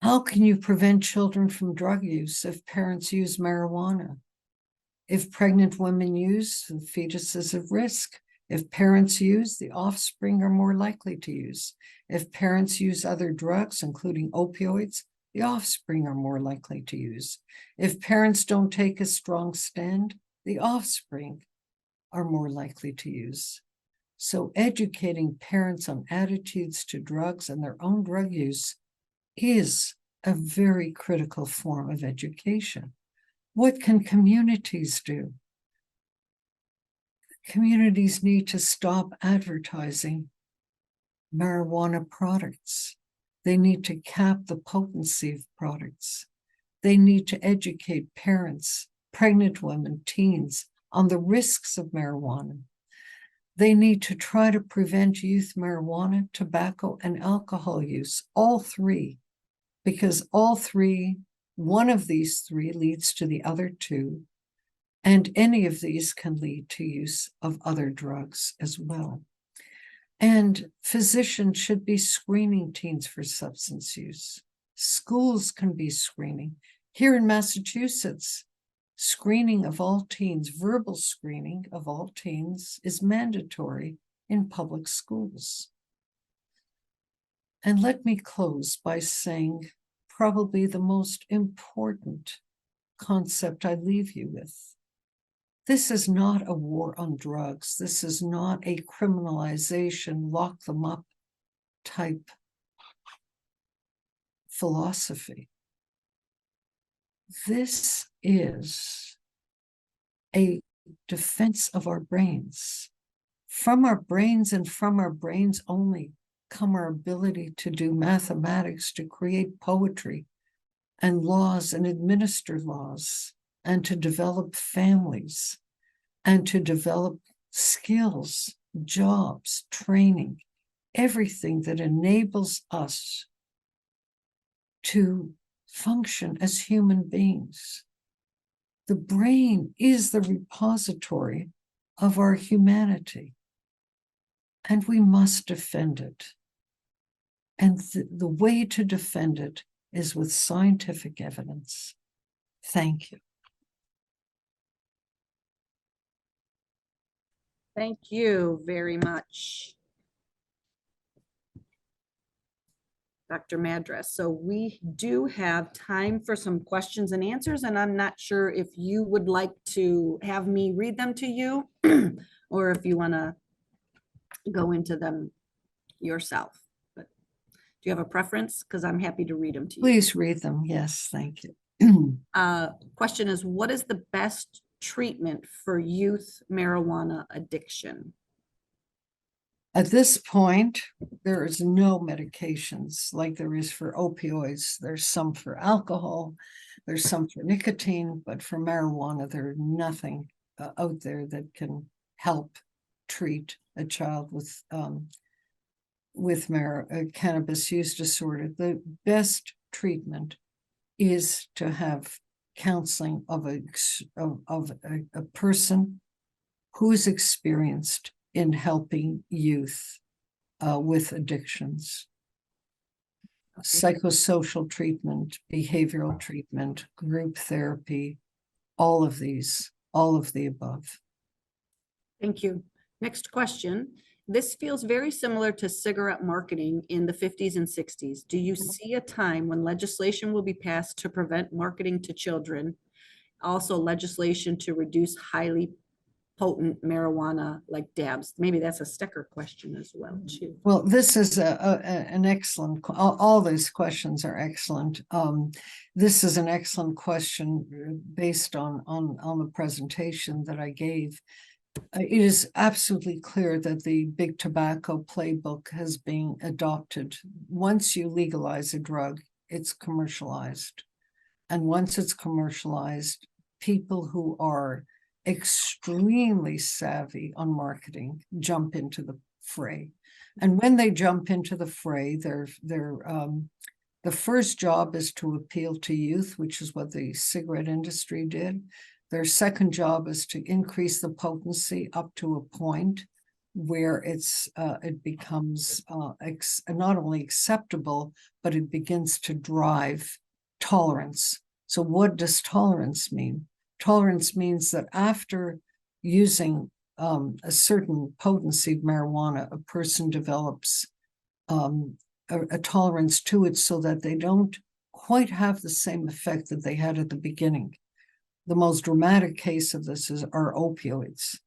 How can you prevent children from drug use if parents use marijuana? If pregnant women use, the fetus is at risk. If parents use, the offspring are more likely to use. If parents use other drugs, including opioids, the offspring are more likely to use. If parents don't take a strong stand, the offspring are more likely to use. So educating parents on attitudes to drugs and their own drug use is a very critical form of education. What can communities do? Communities need to stop advertising marijuana products. They need to cap the potency of products. They need to educate parents, pregnant women, teens on the risks of marijuana. They need to try to prevent youth marijuana, tobacco, and alcohol use, all three, because one of these three leads to the other two, and any of these can lead to use of other drugs as well. And physicians should be screening teens for substance use. Schools can be screening. Here in Massachusetts, screening of all teens, verbal screening of all teens, is mandatory in public schools. And let me close by saying probably the most important concept I leave you with. This is not a war on drugs. This is not a criminalization, lock them up type philosophy. This is a defense of our brains. From our brains and from our brains only come our ability to do mathematics, to create poetry and laws and administer laws, and to develop families, and to develop skills, jobs, training, everything that enables us to function as human beings. The brain is the repository of our humanity, and we must defend it. And the way to defend it is with scientific evidence. Thank you. Thank you very much, Dr. Madras. So we do have time for some questions and answers, and I'm not sure if you would like to have me read them to you or if you want to go into them yourself. But do you have a preference? Because I'm happy to read them to you. Please read them. Yes, thank you. Question is, what is the best treatment for youth marijuana addiction? At this point, there is no medications like there is for opioids. There's some for alcohol, there's some for nicotine, but for marijuana, there's nothing out there that can help treat a child with cannabis use disorder. The best treatment is to have counseling of a person who's experienced in helping youth with addictions. Psychosocial treatment, behavioral treatment, group therapy, all of the above. Thank you. Next question. This feels very similar to cigarette marketing in the 50s and 60s. Do you see a time when legislation will be passed to prevent marketing to children? Also legislation to reduce highly potent marijuana like dabs? Maybe that's a sticker question as well, too. Well, this is an excellent, all these questions are excellent. This is an excellent question based on the presentation that I gave. It is absolutely clear that the big tobacco playbook has been adopted. Once you legalize a drug, it's commercialized. And once it's commercialized, people who are extremely savvy on marketing jump into the fray. And when they jump into the fray, the first job is to appeal to youth, which is what the cigarette industry did. Their second job is to increase the potency up to a point where it becomes not only acceptable, but it begins to drive tolerance. So what does tolerance mean? Tolerance means that after using a certain potency of marijuana, a person develops a tolerance to it so that they don't quite have the same effect that they had at the beginning. The most dramatic case of this are opioids.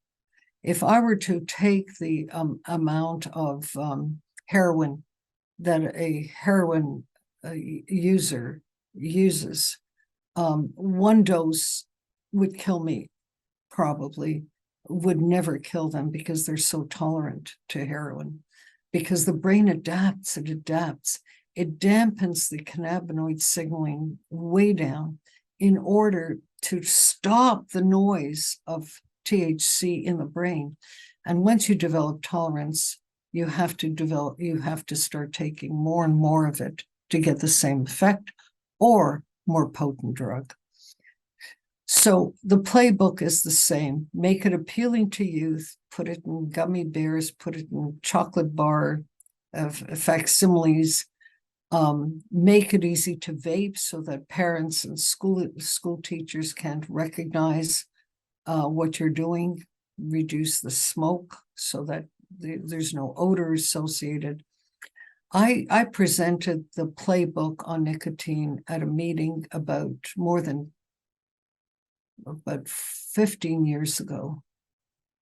If I were to take the amount of heroin that a heroin user uses, one dose would kill me, probably, would never kill them because they're so tolerant to heroin. Because the brain adapts, it dampens the cannabinoid signaling way down in order to stop the noise of THC in the brain. And once you develop tolerance, you have to start taking more and more of it to get the same effect or more potent drug. So the playbook is the same. Make it appealing to youth, put it in gummy bears, put it in chocolate bar facsimiles, make it easy to vape so that parents and school teachers can't recognize what you're doing, reduce the smoke so that there's no odor associated. I presented the playbook on nicotine at a meeting about 15 years ago.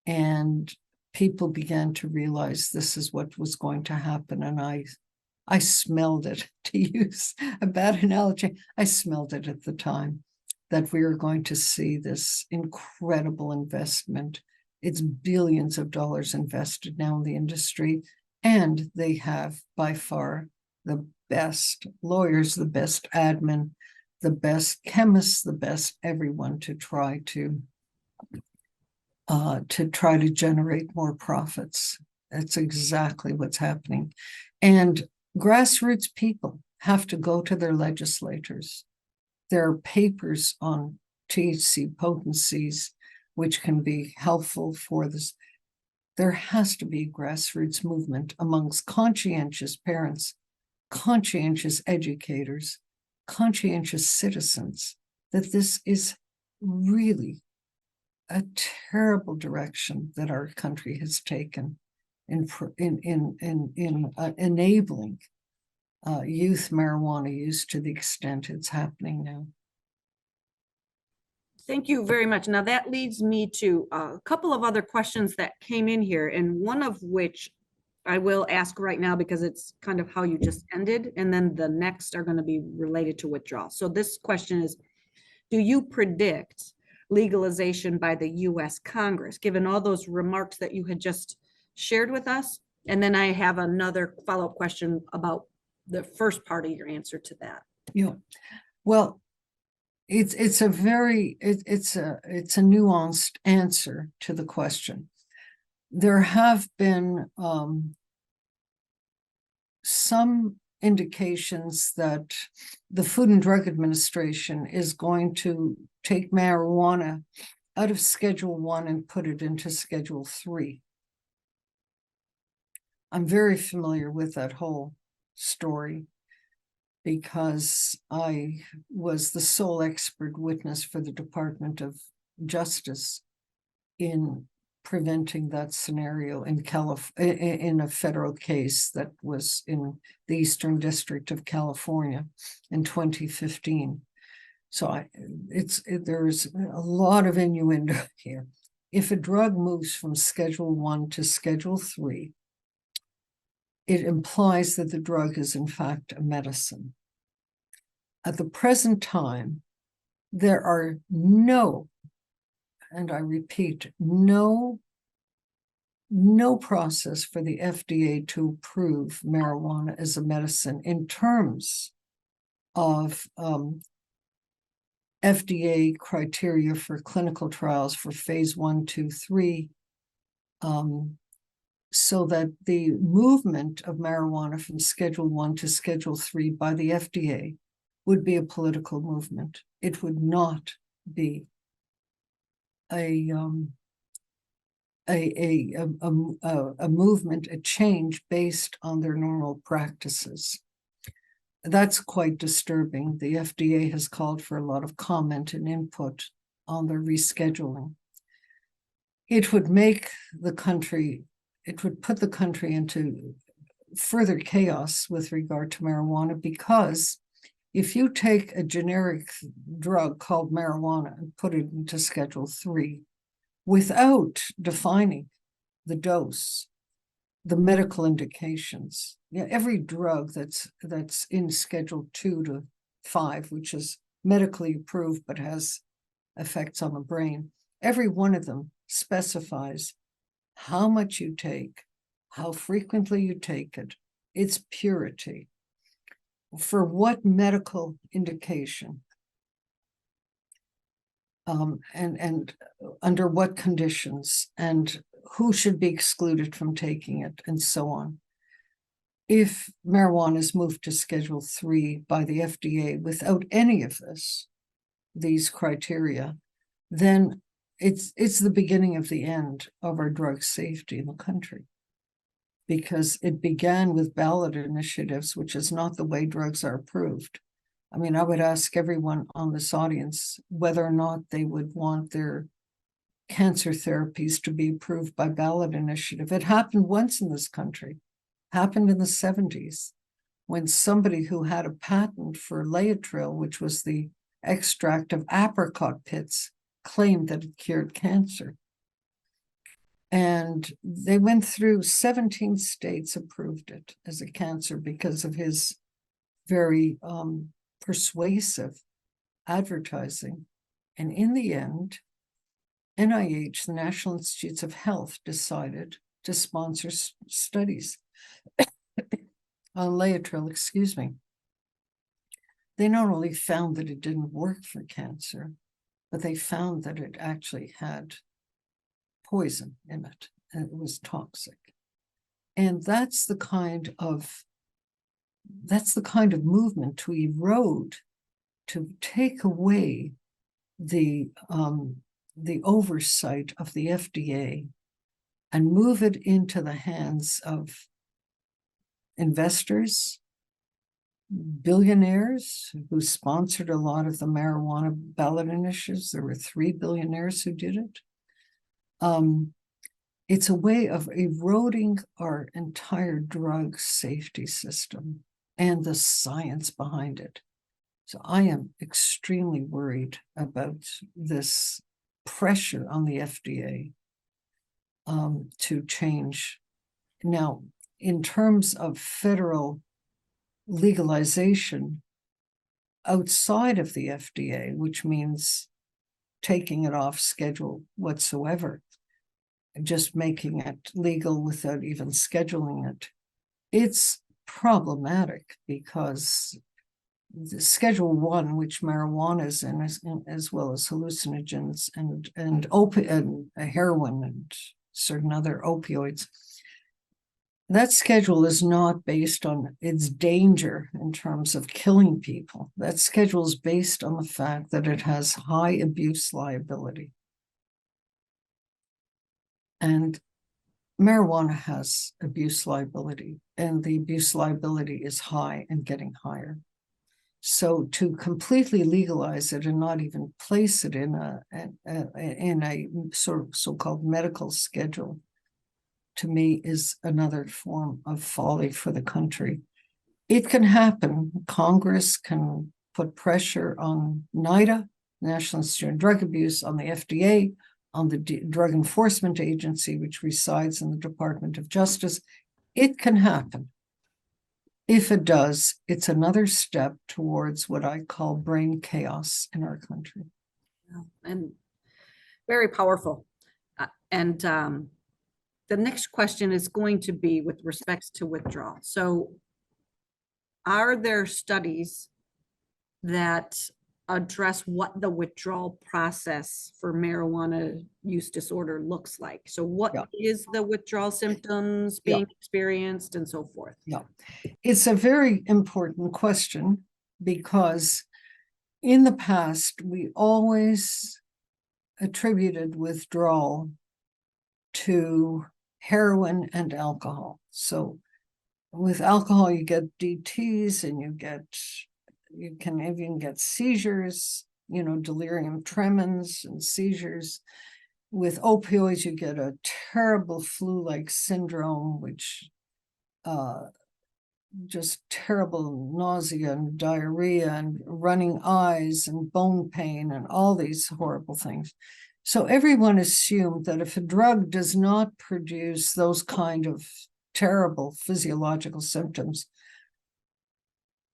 And people began to realize this is what was going to happen. And I smelled it, to use a bad analogy. I smelled it at the time that we were going to see this incredible investment. It's billions of dollars invested now in the industry. And they have by far the best lawyers, the best admin, the best chemists, the best everyone to try to generate more profits. That's exactly what's happening. And grassroots people have to go to their legislators. There are papers on THC potencies, which can be helpful for this. There has to be a grassroots movement amongst conscientious parents, conscientious educators, conscientious citizens, that this is really a terrible direction that our country has taken in enabling youth marijuana use to the extent it's happening now. Thank you very much. Now that leads me to a couple of other questions that came in here, and one of which I will ask right now because it's kind of how you just ended, and then the next are going to be related to withdrawal. So this question is, do you predict legalization by the US Congress, given all those remarks that you had just shared with us? And then I have another follow-up question about the first part of your answer to that. Yeah, well, it's a very, it's a nuanced answer to the question. There have been some indications that the Food and Drug Administration is going to take marijuana out of Schedule 1 and put it into Schedule 3. I'm very familiar with that whole story because I was the sole expert witness for the Department of Justice in preventing that scenario in in a federal case that was in the Eastern District of California in 2015. So there's a lot of innuendo here. If a drug moves from Schedule 1 to Schedule 3, it implies that the drug is in fact a medicine. At the present time, there are no, and I repeat, no process for the FDA to approve marijuana as a medicine in terms of FDA criteria for clinical trials for phase 1, 2, 3, so that the movement of marijuana from Schedule 1 to Schedule 3 by the FDA would be a political movement. It would not be a movement, a change based on their normal practices. That's quite disturbing. The FDA has called for a lot of comment and input on their rescheduling. It would make the country, it would put the country into further chaos with regard to marijuana, because if you take a generic drug called marijuana and put it into Schedule 3 without defining the dose, the medical indications, every drug that's in Schedule 2 to 5, which is medically approved but has effects on the brain, every one of them specifies how much you take, how frequently you take it, its purity, for what medical indication, and under what conditions, and who should be excluded from taking it, and so on. If marijuana is moved to Schedule 3 by the FDA without any of these criteria, then it's the beginning of the end of our drug safety in the country, because it began with ballot initiatives, which is not the way drugs are approved. I mean, I would ask everyone on this audience whether or not they would want their cancer therapies to be approved by ballot initiative. It happened once in this country, happened in the 70s, when somebody who had a patent for Laetrile, which was the extract of apricot pits, claimed that it cured cancer. And they went through 17 states, approved it as a cancer because of his very persuasive advertising. And in the end, NIH, the National Institutes of Health, decided to sponsor studies on Laetrile, excuse me. They not only found that it didn't work for cancer, but they found that it actually had poison in it, and it was toxic. And that's the kind of movement to erode, to take away the oversight of the FDA and move it into the hands of investors, billionaires who sponsored a lot of the marijuana ballot initiatives. There were 3 billionaires who did it. It's a way of eroding our entire drug safety system and the science behind it. So I am extremely worried about this pressure on the FDA to change. Now, in terms of federal legalization outside of the FDA, which means taking it off schedule whatsoever, just making it legal without even scheduling it. It's problematic because the Schedule 1, which marijuana is in, as well as hallucinogens and heroin and certain other opioids, that schedule is not based on its danger in terms of killing people. That schedule is based on the fact that it has high abuse liability. And marijuana has abuse liability, and the abuse liability is high and getting higher. So to completely legalize it and not even place it in a sort of so-called medical schedule, to me, is another form of folly for the country. It can happen. Congress can put pressure on NIDA, National Institute of Drug Abuse, on the FDA, on the Drug Enforcement Agency, which resides in the Department of Justice. It can happen. If it does, it's another step towards what I call brain chaos in our country. And very powerful. And the next question is going to be with respects to withdrawal. So are there studies that address what the withdrawal process for marijuana use disorder looks like? So what is the withdrawal symptoms being experienced and so forth? Yeah, it's a very important question because in the past, we always attributed withdrawal to heroin and alcohol. So with alcohol, you get DTs and you can even get seizures, delirium tremens and seizures. With opioids, you get a terrible flu-like syndrome, which just terrible nausea and diarrhea and running eyes and bone pain and all these horrible things. So everyone assumed that if a drug does not produce those kind of terrible physiological symptoms,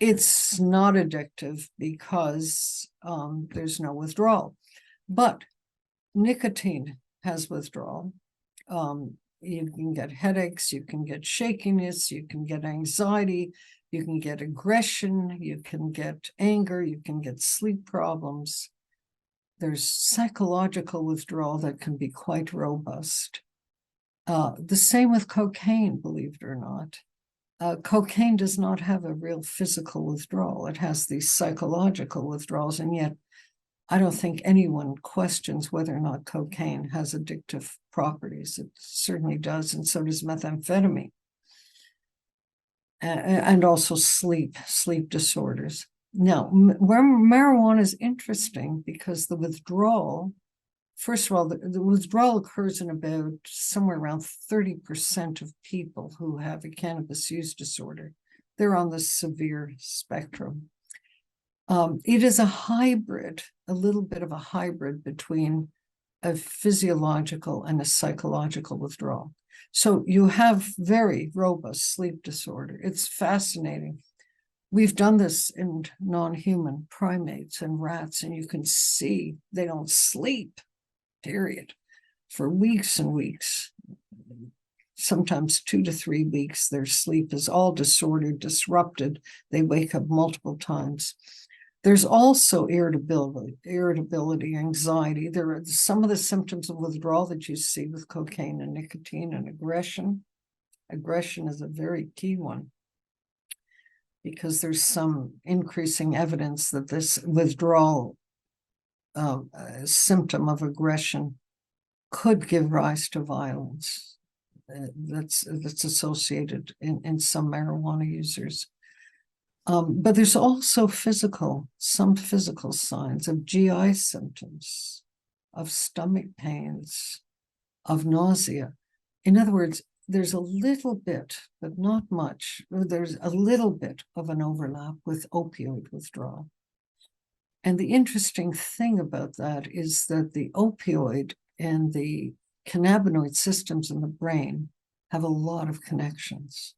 it's not addictive because there's no withdrawal. But nicotine has withdrawal. You can get headaches, you can get shakiness, you can get anxiety, you can get aggression, you can get anger, you can get sleep problems. There's psychological withdrawal that can be quite robust. The same with cocaine, believe it or not. Cocaine does not have a real physical withdrawal. It has these psychological withdrawals, and yet I don't think anyone questions whether or not cocaine has addictive properties. It certainly does, and so does methamphetamine. And also sleep disorders. Now, where marijuana is interesting because the withdrawal, first of all, the withdrawal occurs in about somewhere around 30% of people who have a cannabis use disorder. They're on the severe spectrum. It is a hybrid, a little bit of a hybrid between a physiological and a psychological withdrawal. So you have very robust sleep disorder. It's fascinating. We've done this in non-human primates and rats, and you can see they don't sleep, period, for weeks and weeks. Sometimes 2 to 3 weeks, their sleep is all disordered, disrupted. They wake up multiple times. There's also irritability, anxiety. There are some of the symptoms of withdrawal that you see with cocaine and nicotine, and aggression. Aggression is a very key one because there's some increasing evidence that this withdrawal symptom of aggression could give rise to violence. That's associated in some marijuana users. But there's also some physical signs of GI symptoms, of stomach pains, of nausea. In other words, there's a little bit, but not much, there's a little bit of an overlap with opioid withdrawal. And the interesting thing about that is that the opioid and the cannabinoid systems in the brain have a lot of connections,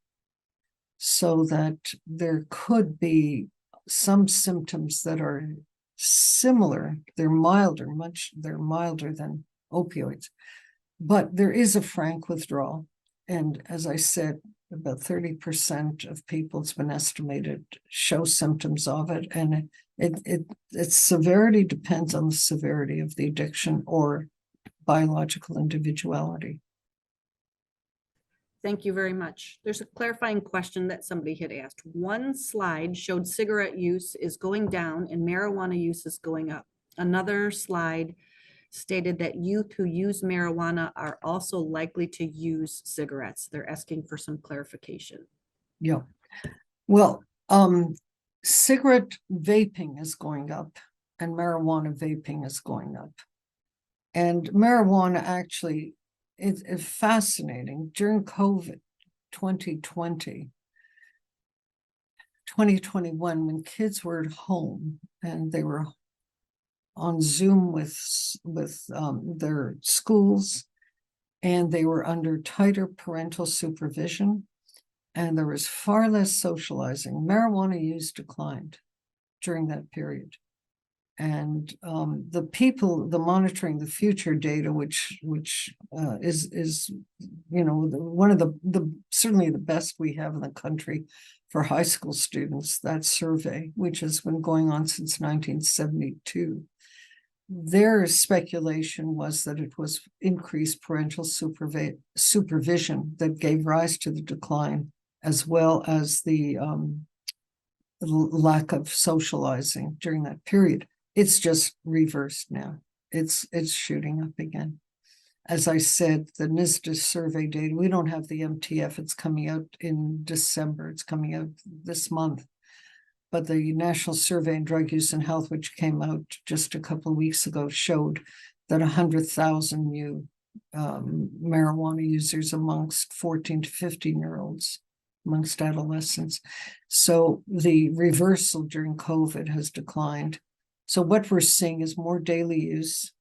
so that there could be some symptoms that are similar. They're milder, they're milder than opioids. But there is a frank withdrawal. And as I said, about 30% of people, it's been estimated, show symptoms of it. And its severity depends on the severity of the addiction or biological individuality. Thank you very much. There's a clarifying question that somebody had asked. One slide showed cigarette use is going down and marijuana use is going up. Another slide stated that youth who use marijuana are also likely to use cigarettes. They're asking for some clarification. Yeah. Well, cigarette vaping is going up and marijuana vaping is going up. And marijuana actually is fascinating. During COVID 2020, 2021, when kids were at home and they were on Zoom with their schools, and they were under tighter parental supervision, and there was far less socializing. Marijuana use declined during that period. And the monitoring the future data, which is one of the certainly the best we have in the country for high school students, that survey, which has been going on since 1972. Their speculation was that it was increased parental supervision that gave rise to the decline, as well as the lack of socializing during that period. It's just reversed now. It's shooting up again. As I said, the NISDA survey data, we don't have the MTF. It's coming out in December. It's coming out this month. But the National Survey on Drug Use and Health, which came out just a couple of weeks ago, showed that 100,000 new marijuana users amongst 14 to 15-year-olds, amongst adolescents. So the reversal during COVID has declined. So what we're seeing is more daily use.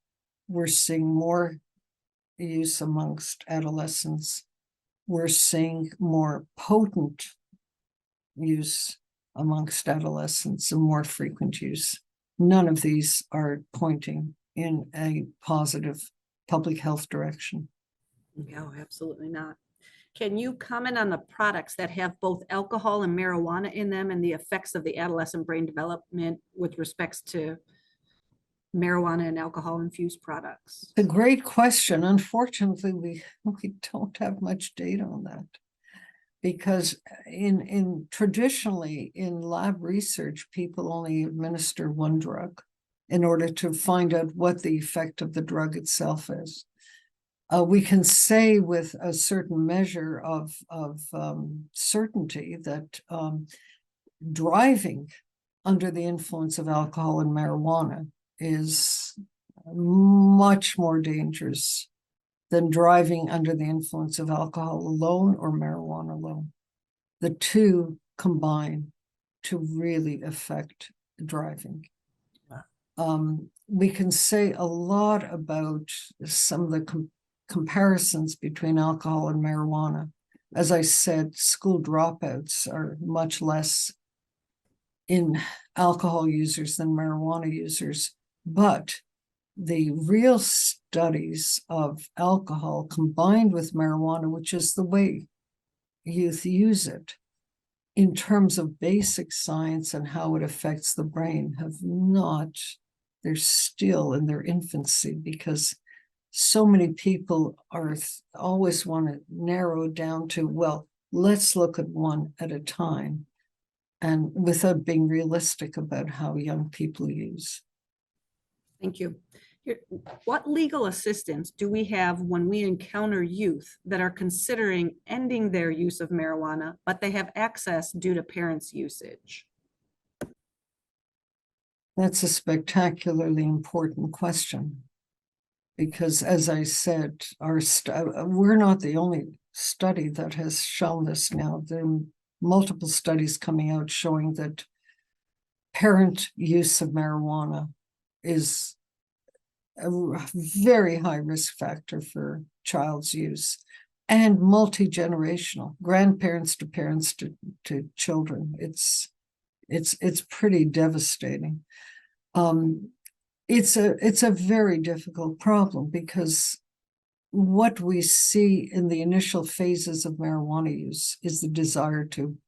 We're seeing more use amongst adolescents. We're seeing more potent use amongst adolescents and more frequent use. None of these are pointing in a positive public health direction. No, absolutely not. Can you comment on the products that have both alcohol and marijuana in them and the effects of the adolescent brain development with respects to marijuana and alcohol infused products? A great question. Unfortunately, we don't have much data on that, because traditionally in lab research, people only administer one drug in order to find out what the effect of the drug itself is. We can say with a certain measure of certainty that driving under the influence of alcohol and marijuana is much more dangerous than driving under the influence of alcohol alone or marijuana alone. The two combine to really affect driving. We can say a lot about some of the comparisons between alcohol and marijuana. As I said, school dropouts are much less in alcohol users than marijuana users, but the real studies of alcohol combined with marijuana, which is the way youth use it, in terms of basic science and how it affects the brain, they're still in their infancy, because so many people always want to narrow down to, well, let's look at one at a time, and without being realistic about how young people use. Thank you. What legal assistance do we have when we encounter youth that are considering ending their use of marijuana, but they have access due to parents' usage? That's a spectacularly important question, because as I said, we're not the only study that has shown this now. There are multiple studies coming out showing that parent use of marijuana is a very high risk factor for child's use, and multi-generational, grandparents to parents to children. It's pretty devastating. It's a very difficult problem because what we see in the initial phases of marijuana use is the desire to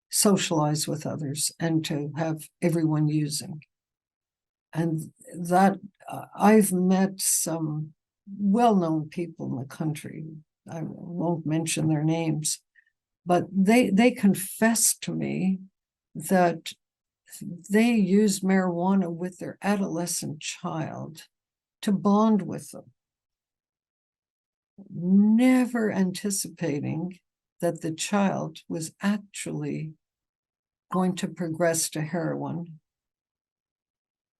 socialize with others and to have everyone using. And that I've met some well-known people in the country. I won't mention their names, but they confessed to me that they used marijuana with their adolescent child to bond with them, never anticipating that the child was actually going to progress to heroin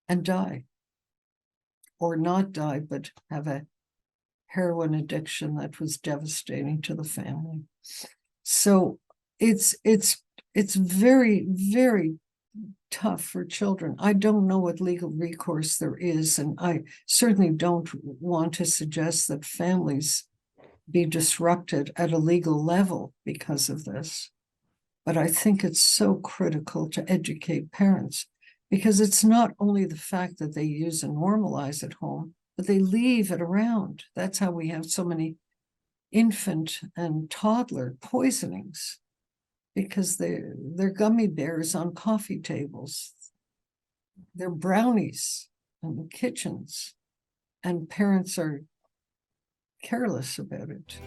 and die, or not die, but have a heroin addiction that was devastating to the family. So it's very, very tough for children. I don't know what legal recourse there is, and I certainly don't want to suggest that families be disrupted at a legal level because of this. But I think it's so critical to educate parents, because it's not only the fact that they use and normalize at home, but they leave it around. That's how we have so many infant and toddler poisonings, because they're gummy bears on coffee tables, they're brownies in the kitchens, and parents are careless about it.